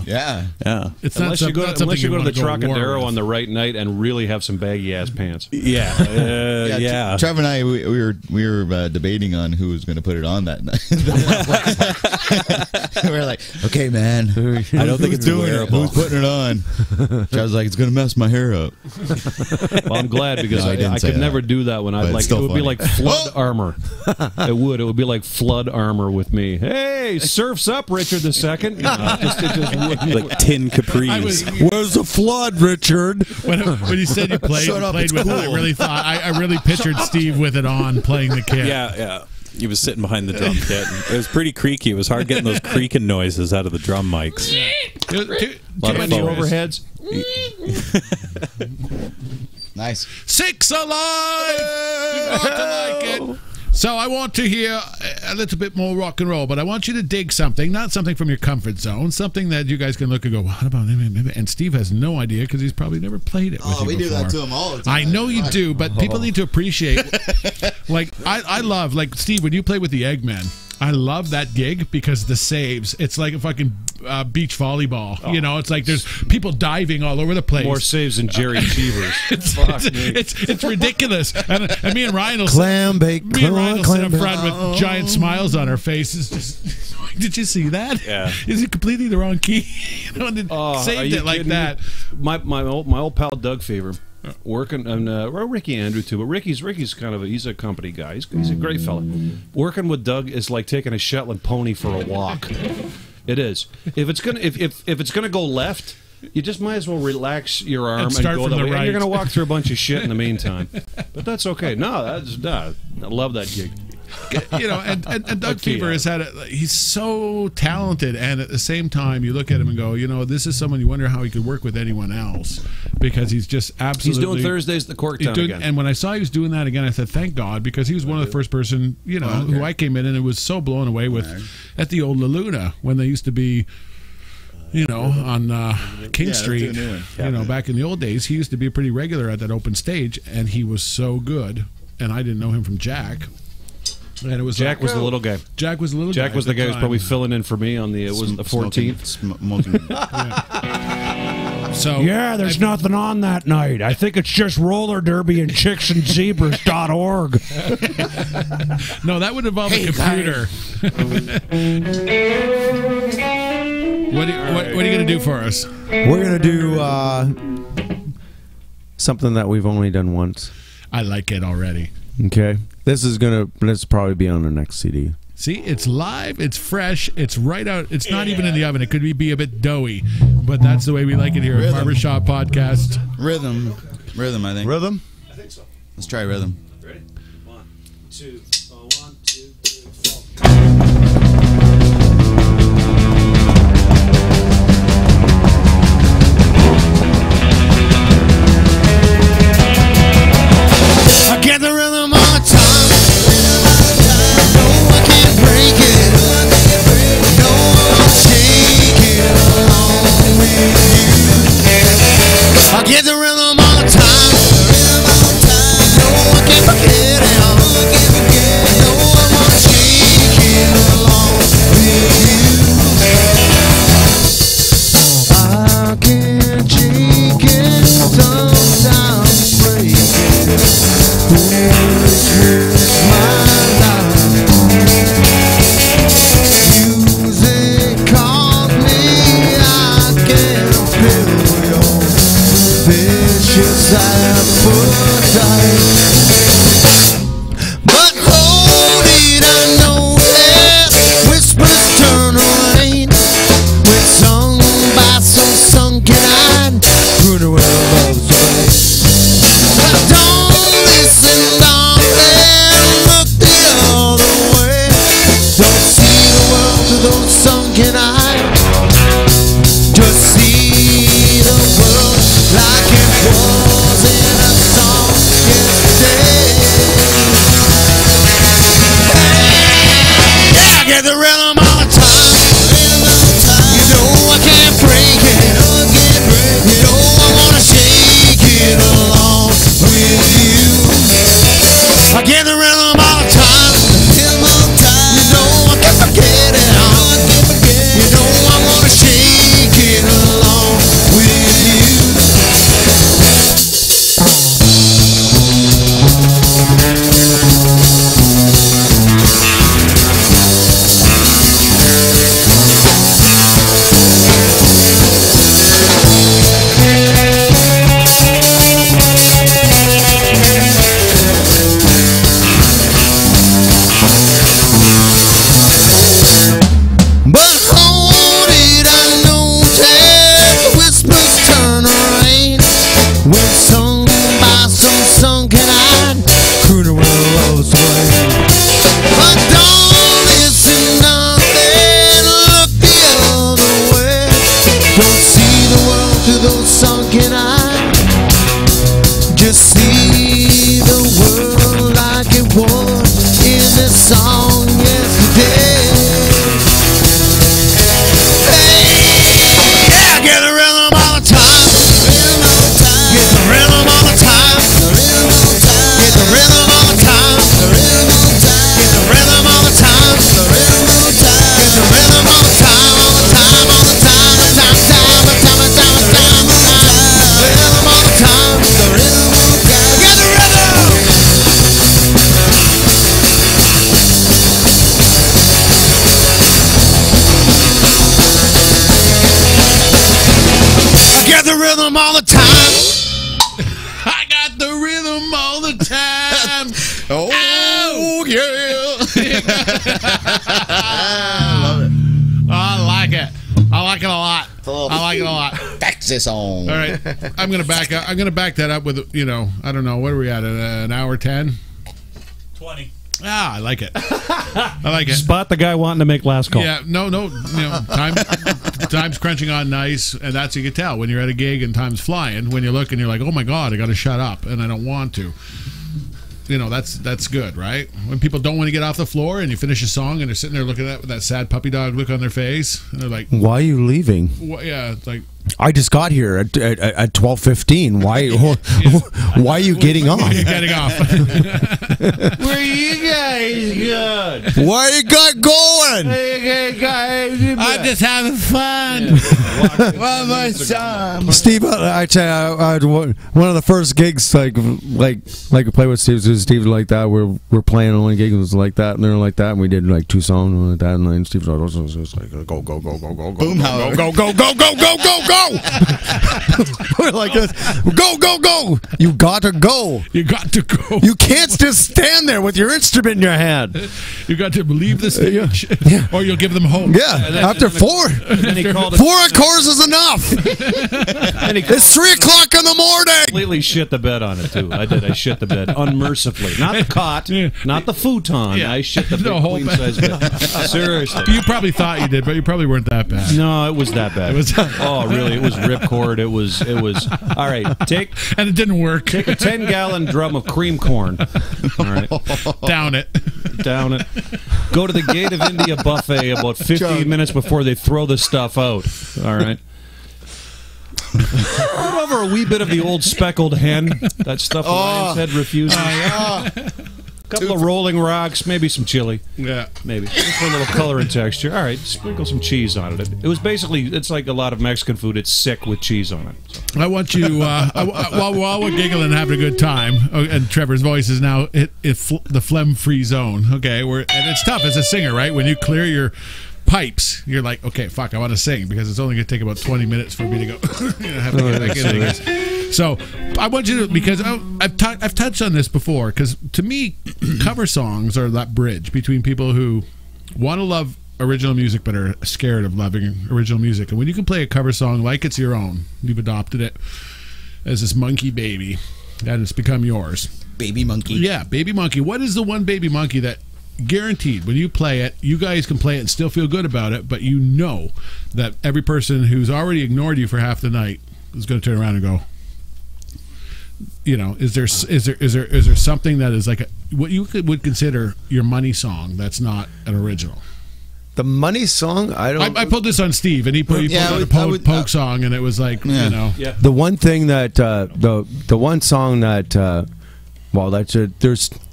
It's unless you go to the go Trocadero on the right night and really have some baggy ass pants. Yeah. Trevor and I, we were debating on who was going to put it on that night. We were like, okay, man, I don't think it's wearable. Who's putting it on? Trevor's like, it's going to mess my hair up. Well, I'm glad because I could never do that when I'd like. It would be like flood armor. It would be like flood armor with me. Hey, surf's up, Richard II. Like tin capris. Where's the flood, Richard? When you said you played with it, I really thought I really pictured Steve with it on playing the kit. Yeah. He was sitting behind the drum kit. It was pretty creaky. It was hard getting those creaking noises out of the drum mics. Too many overheads. Nice. 6 alive! You ought to like it. So I want to hear a little bit more rock and roll, but I want you to dig something, not something from your comfort zone, something that you guys can look and go, what about him? And Steve has no idea because he's probably never played it with you we before. do that to him all the time. I know you do, but people need to appreciate, like, I love, like, Steve, when you play with the Eggmen, I love that gig because the saves. It's like a fucking beach volleyball. You know, it's like there's people diving all over the place. More saves than Jerry Cheevers. It's ridiculous. And me and Ryan will Clam bake. me and Ryan will sit up front with giant smiles on our faces. Just, did you see that? Yeah. Is it completely the wrong key? You know, and saved it like that. My old pal Doug Fever, working and Ricky Andrew too, but Ricky's kind of he's a company guy. He's a great fella. Working with Doug is like taking a Shetland pony for a walk. It is. If it's gonna go left, you just might as well relax your arm and go the way. And you're gonna walk through a bunch of shit in the meantime, but that's okay. I love that gig. You know, and Doug Fever has had he's so talented, and at the same time you look at him and go, you know, this is someone you wonder how he could work with anyone else, because he's just absolutely. He's doing Thursdays at the Corktown again. And when I saw he was doing that again, I said, thank God, because he was one of the first person, you know, who I came in and it was so blown away with at the old La Luna when they used to be, you know, on King Street. You know, back in the old days, he used to be pretty regular at that open stage, and he was so good. And I didn't know him from Jack. And it was Jack was the little guy. Jack was the little guy. Jack was the guy who was probably filling in for me on the 14th. So yeah, there's nothing on that night. I think it's just roller derby and chicksandzebras.org. No, that would involve a computer. What are you going to do for us? We're going to do something that we've only done once. I like it already. Okay. This probably be on the next CD. See, it's live, it's fresh, it's right out. It's not even in the oven. It could be a bit doughy, but that's the way we like it here at Barbershop Podcast. Rhythm, I think. Rhythm? I think so. Let's try rhythm. Ready? 1, 2, 1, 2, 3, 4. I get the rhythm all the time. No, I can't break it. No, I'll shake it along with you. I get the rhythm all the time. No, I can't forget it. No, I won't shake it along with you. I can't shake it, sometimes break it. Music calls me, I can feel your vicious appetite. But hold it, I know that whispers turn away when sung by some sunken-eyed crooner with love's way. But don't listen, darling, look the other way. Don't see the world through those sunken eyes. Just see the world like it was in a song yesterday. Hey, I get the rhythm all the time. You know I can't break it. You know I wanna shake it along with you. I get the rhythm all the time. You know I can't forget it. You know I wanna shake it along with you. But hold it, I know that whispers turn rain when sung by some sunken-eyed crooner with love's way. But don't listen, nothing, look the other way. Don't see the world through those sunken eyes. Just see the world like it was in this song yesterday. I get the rhythm all the time. Get the rhythm all the time. Get the rhythm all the time. Get the rhythm all the time. got the rhythm all the time. I got the rhythm all the time. Oh, yeah. I love it. I like it. I like it a lot. I like it a lot. Texas on. All right, I'm gonna back up. I'm gonna back that up with I don't know, what are we at? An hour 10? 20. Ah, I like it. I like it. Spot the guy wanting to make last call. Yeah, no, time's crunching on nice, and that's you can tell when you're at a gig and time's flying. When you look and you're like, oh my god, I got to shut up, and I don't want to. That's good, right? When people don't want to get off the floor and you finish a song and they're sitting there looking at that with that sad puppy dog look on their face, and they're like, Why are you leaving? yeah, it's like, I just got here at 12:15. Why are you getting off? you're getting off. Where you guys going? Why you got going? I'm just having fun. One more time. Steve, I tell you, one of the first gigs like to play with Steve like that. We're playing on one gig, it was like that, and they're like that, and we did like 2 songs like that, and then Steve was like, go, Boomhauer. go. We're like this. Go. You got to go. You got to go. You can't just stand there with your instrument in your hand. You got to leave the stage, or you'll give them hope. Yeah, after 4 accords is enough. It's 3 o'clock in the morning. Completely shit the bed on it too. I did. I shit the bed unmercifully. Not the cot, not the futon. Yeah. I shit the whole queen size bed. Seriously. You probably thought you did, but you probably weren't that bad. No, it was that bad. It was. Oh, really? It was ripcord. It was. All right. And it didn't work. Take a 10-gallon drum of cream corn. All right. Down it. Go to the Gate of India buffet about 15 minutes before they throw the stuff out. All right. Put over a wee bit of the old speckled hen. That stuff Ryan's head refusing. A couple of rolling rocks, maybe some chili. Yeah. Maybe. Just for a little color and texture. All right, sprinkle some cheese on it. It was basically, it's like a lot of Mexican food. It's sick with cheese on it. So. I want you, while we're giggling and having a good time, and Trevor's voice is now the phlegm-free zone, okay? And it's tough as a singer, right? When you clear your pipes, you're like, okay, fuck, I want to sing, because it's only going to take about 20 minutes for me to go. Have to get back into this. So I want you to, because I've touched on this before, because to me, cover songs are that bridge between people who want to love original music but are scared of loving original music. And when you can play a cover song like it's your own, you've adopted it as this monkey baby, and it's become yours. Baby monkey. Yeah, baby monkey. What is the one baby monkey that guaranteed when you play it, you guys can play it and still feel good about it, but you know that every person who's already ignored you for half the night is going to turn around and go, is there something that is like what you would consider your money song that's not an original? The money song, I pulled this on Steve, and he pulled out a Pogue song, and it was like, The one thing that the one song that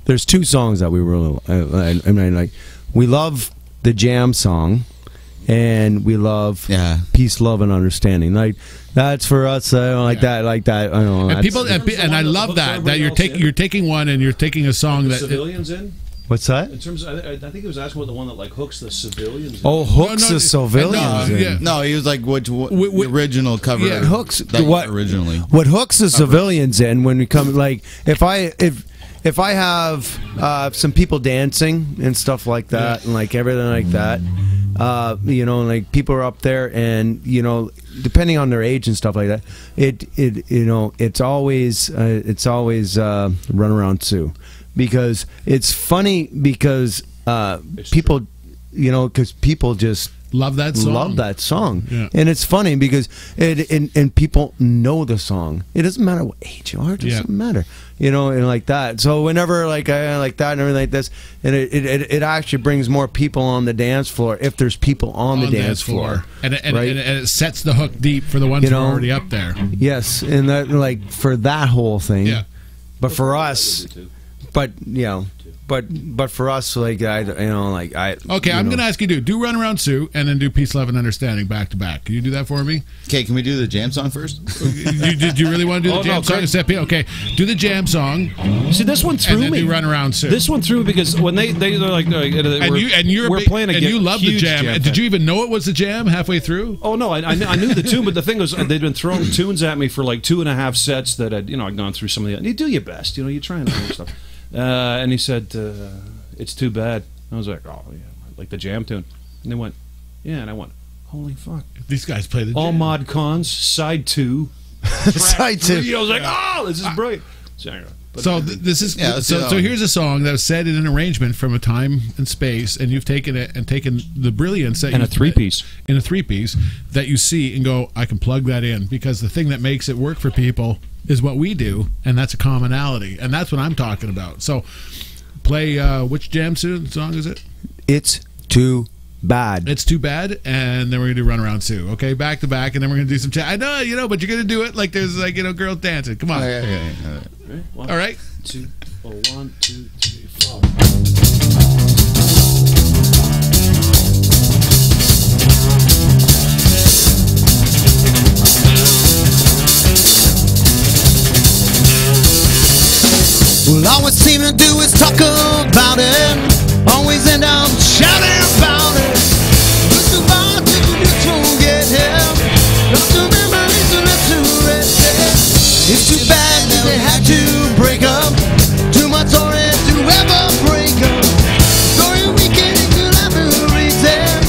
there's 2 songs that we really like. We love the Jam song, and we love Peace, Love, and Understanding. Like that's for us. That. I don't know. And people, and I love that you're taking one and you're taking a song that civilians in. What's that? In terms of, I think he was asking about the one that like hooks the civilians. Oh, hooks the civilians. No, he was like, the original cover. Yeah, hooks. Originally, what hooks the civilians in when we come, like if I have some people dancing and stuff like that, and like everything like that, like people are up there, and depending on their age and stuff like that, it's always Run Around Sue, because it's funny because people, because people just love that song. Yeah. And it's funny because and people know the song. It doesn't matter what age you are. It doesn't matter. And like that. So whenever like I like that and everything like this, and it actually brings more people on the dance floor if there's people on the dance floor. And it sets the hook deep for the ones who are already up there. Yes, and that, like for that whole thing. Yeah. But for us, but But for us, like I. Okay, I'm going to ask you to do Run Around Sue and then do Peace, Love, and Understanding back to back. Can you do that for me? Okay, can we do the jam song first? Did you really want to do the jam song? Okay, do the jam song. See, this one threw and then me. Do Run Around Sue. This one threw because when they're like, we're playing and you love the jam. jam. Did you even know it was the jam halfway through? Oh no, I knew the tune, but the thing was they'd been throwing tunes at me for like 2.5 sets that I'd gone through some of the. You do your best, you try and do stuff. And he said, "It's too bad." I was like, "Oh yeah, like the jam tune." And they went, "Yeah," and I went, "Holy fuck!" These guys play the jam. All Mod Cons Side 2, Side 2. I was like, "Oh, this is brilliant." So this is so here's a song that was set in an arrangement from a time and space, and you've taken it and taken the brilliance that in a 3-piece that you see and go, I can plug that in, because the thing that makes it work for people is what we do, and that's a commonality, and that's what I'm talking about. So play which jam song is it? It's Too Bad. It's Too Bad, and then we're gonna do Run Around Sue. Okay, back to back, and then we're gonna do some I know, but you're gonna do it like there's girls dancing. Come on. Okay. All right. 2, 1, 2, 3, 4. Well, all we seem to do is talk about it. Always end up shouting about it. It's too bad that you just won't get him. Not to memories and left to rest. It's too bad that they had to break up. Too much sorry to ever break up. Sorry we can't ever reach there.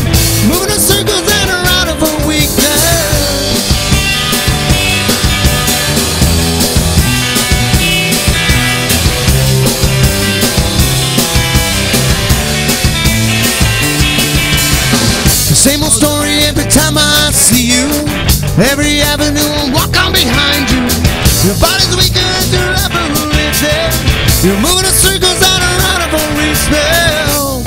Moving in circles and are out of a weakness. Same old story every time I see you. Every avenue I walk on behind you. Your body's weaker as your ever is there. You're moving in circles that are out of a reach now.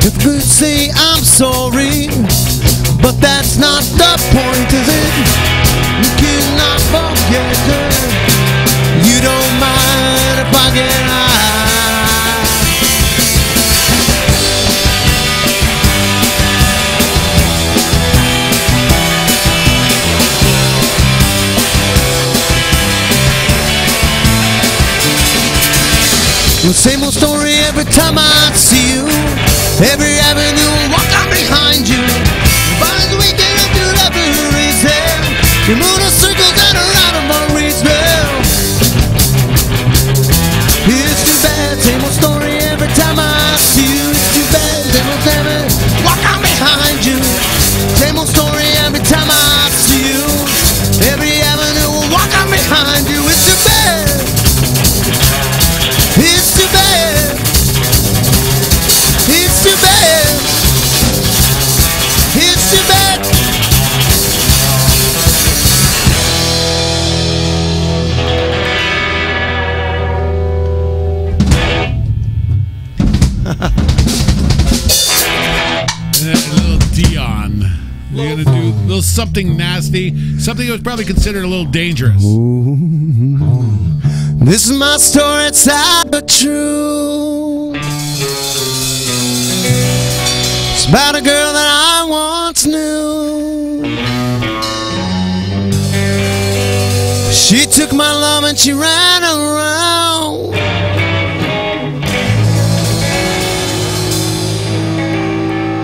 If you could say I'm sorry, but that's not the point, is it? You cannot forget her. You don't mind if I get high. The same old story every time I see you. Every avenue I walk on behind you. Your body's weak and if you ever is there. You move in circles that are out of my reach now. It's too bad, same old story every time I see you. It's too bad, same old avenue walk on behind you. Same old story every time I see you. Every avenue I walk on behind you. It's too bad. It's too bad. It's too bad. It's too bad. A little Dion. You're gonna do a little something nasty, something that was probably considered a little dangerous. This is my story, it's sad but true. It's about a girl that I once knew. She took my love and she ran around.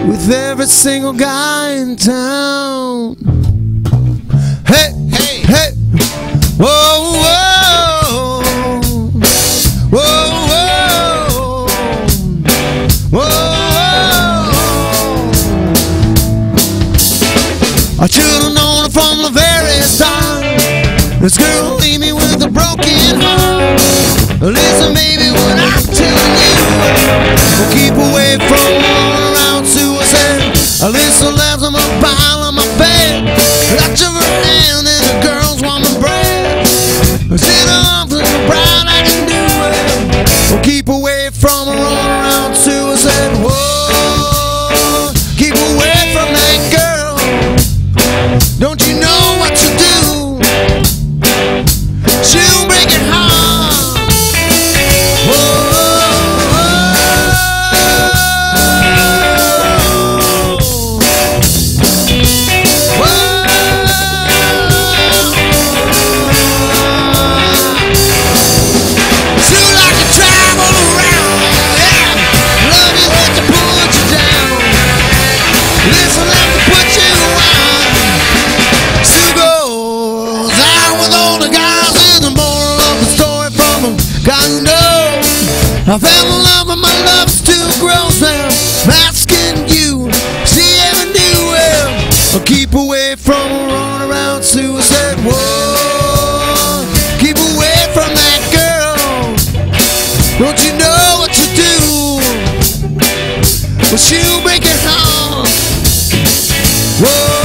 With every single guy in town. Hey, hey, hey. Whoa, whoa. Whoa, whoa. Whoa. I should have known it from the very start. This girl will leave me with a broken heart. Listen, baby, what I'm telling you, keep away from all around suicide. Listen, left on my pile on my bed. Got your hand in the girl's warm breath. Sit off to the brown, I can do it. Keep away from her all around suicide. Whoa, keep away from that girl. Don't you know what you do? She'll break it hard. Listen, let me put you on. Sue goes out with all the guys in the moral of the story from a guy you know. I fell in love with my love still grows now. Asking you, she ever knew well. I'll keep away from a run around suicide. Whoa, keep away from that girl. Don't you know what you do? Well, she'll break it hard. Whoa.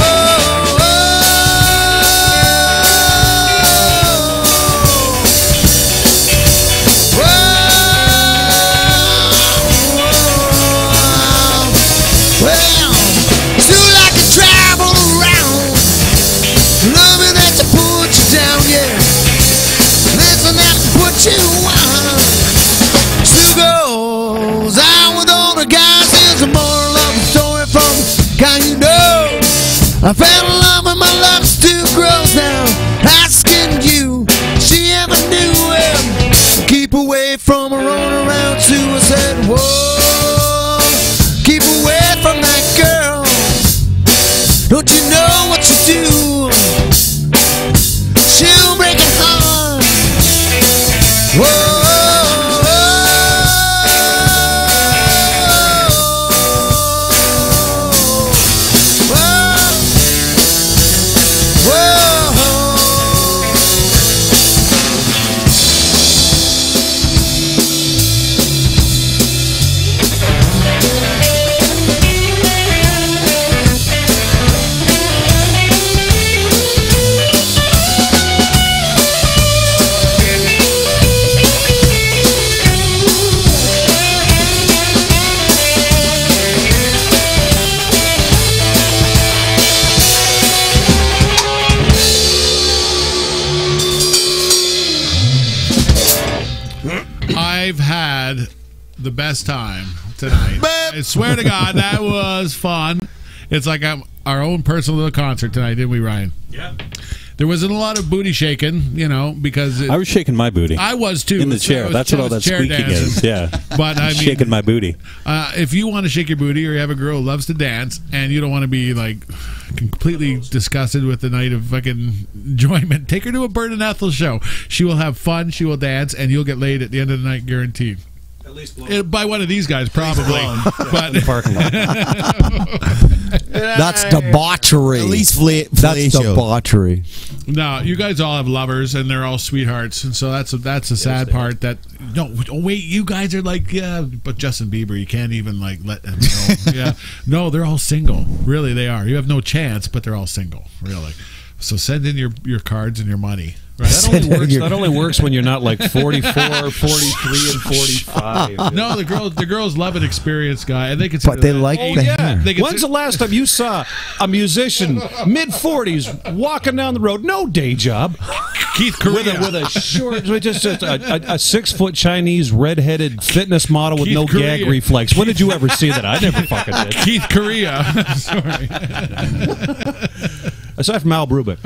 You want. Sue goes out with all the guys. Here's a moral of the story from a guy you know. I fell in love with my love still grows now. Asking you, she ever knew him. Keep away from a run around suicide. Whoa, keep away from that girl. Don't you know what you do? She'll break it hard. Whoa. I've had the best time tonight. I swear to God, that was fun. It's like our own personal little concert tonight, didn't we, Ryan? Yeah. There wasn't a lot of booty shaking, you know, because I was shaking my booty. I was too. In the chair. That's what all that squeaking is. Yeah. But I mean, shaking my booty. If you want to shake your booty, or you have a girl who loves to dance, and you don't want to be like completely disgusted with the night of fucking enjoyment, take her to a Burnin Ethyl show. She will have fun. She will dance, and you'll get laid at the end of the night, guaranteed. At least by one of these guys, probably. But in the parking lot. That's debauchery. At least That's debauchery. No, you guys all have lovers, and they're all sweethearts, and so that's a sad part. That no, oh wait, you guys are like, yeah, but Justin Bieber, you can't even like let them know. Yeah, no, they're all single. Really, they are. You have no chance, but they're all single. Really. So send in your cards and your money. Right? That only works when you're not like 44, 43, and 45. No, the girls love an experienced guy, and they can. But they like the hair. When's the last time you saw a musician mid-40s walking down the road, no day job, Keith Correa with a short, just a 6-foot Chinese redheaded fitness model with Keith no Correa. gag reflex? When did you ever see that? I never fucking did. Keith Correa. Sorry. Aside from Al Brubeck.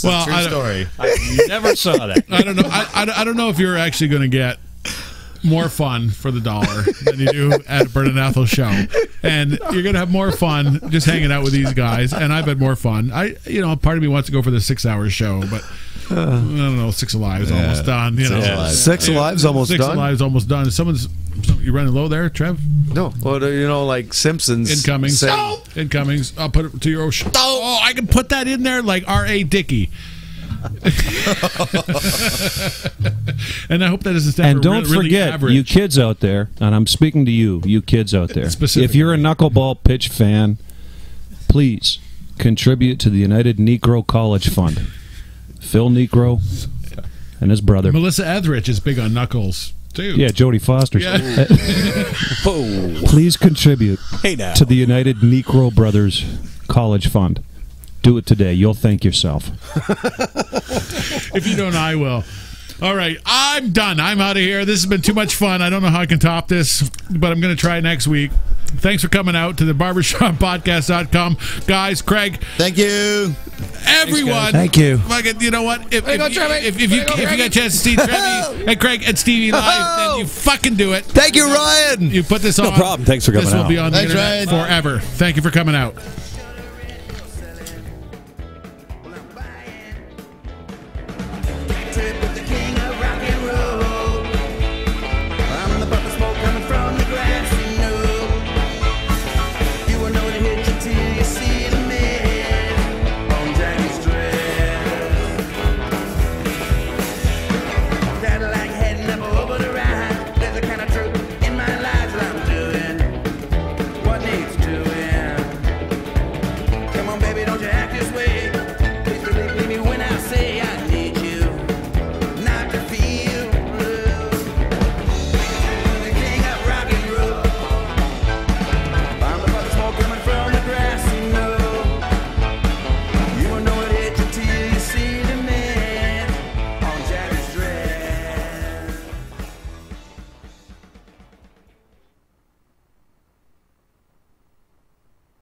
Well, True story. I never saw that. I don't know. I don't know if you're actually going to get more fun for the dollar than you do at a Burnin Ethyl show, and you're going to have more fun just hanging out with these guys. And I've had more fun. Part of me wants to go for the 6-hour show, but I don't know. Six Alive's almost done. Six Alive's almost done. Six Alive's almost done. You running low there, Trev? No. Well, like Simpsons. Incomings. Incomings. I'll put it to your ocean. Oh, I can put that in there like R.A. Dickey. And I hope that doesn't stand. And don't forget, average. you kids out there, and I'm speaking to you kids out there. If you're a knuckleball pitch fan, please contribute to the United Negro College Fund. Phil Negro and his brother. Melissa Etheridge is big on knuckles, too. Yeah, Jodie Foster. Yeah. Please contribute to the United Negro Brothers College Fund. Do it today. You'll thank yourself. If you don't, I will. All right, I'm done. I'm out of here. This has been too much fun. I don't know how I can top this, but I'm going to try next week. Thanks for coming out to the barbershoppodcast.com. Guys, Craig. Thank you. Everyone. Thank you. Fucking, you know what? If you get a chance to see Trevi and Craig and Stevie live, then you fucking do it. Thank you, Ryan. You put this on. No problem. Thanks for coming out. This will be on the Thanks, internet Ryan. forever. Thank you for coming out.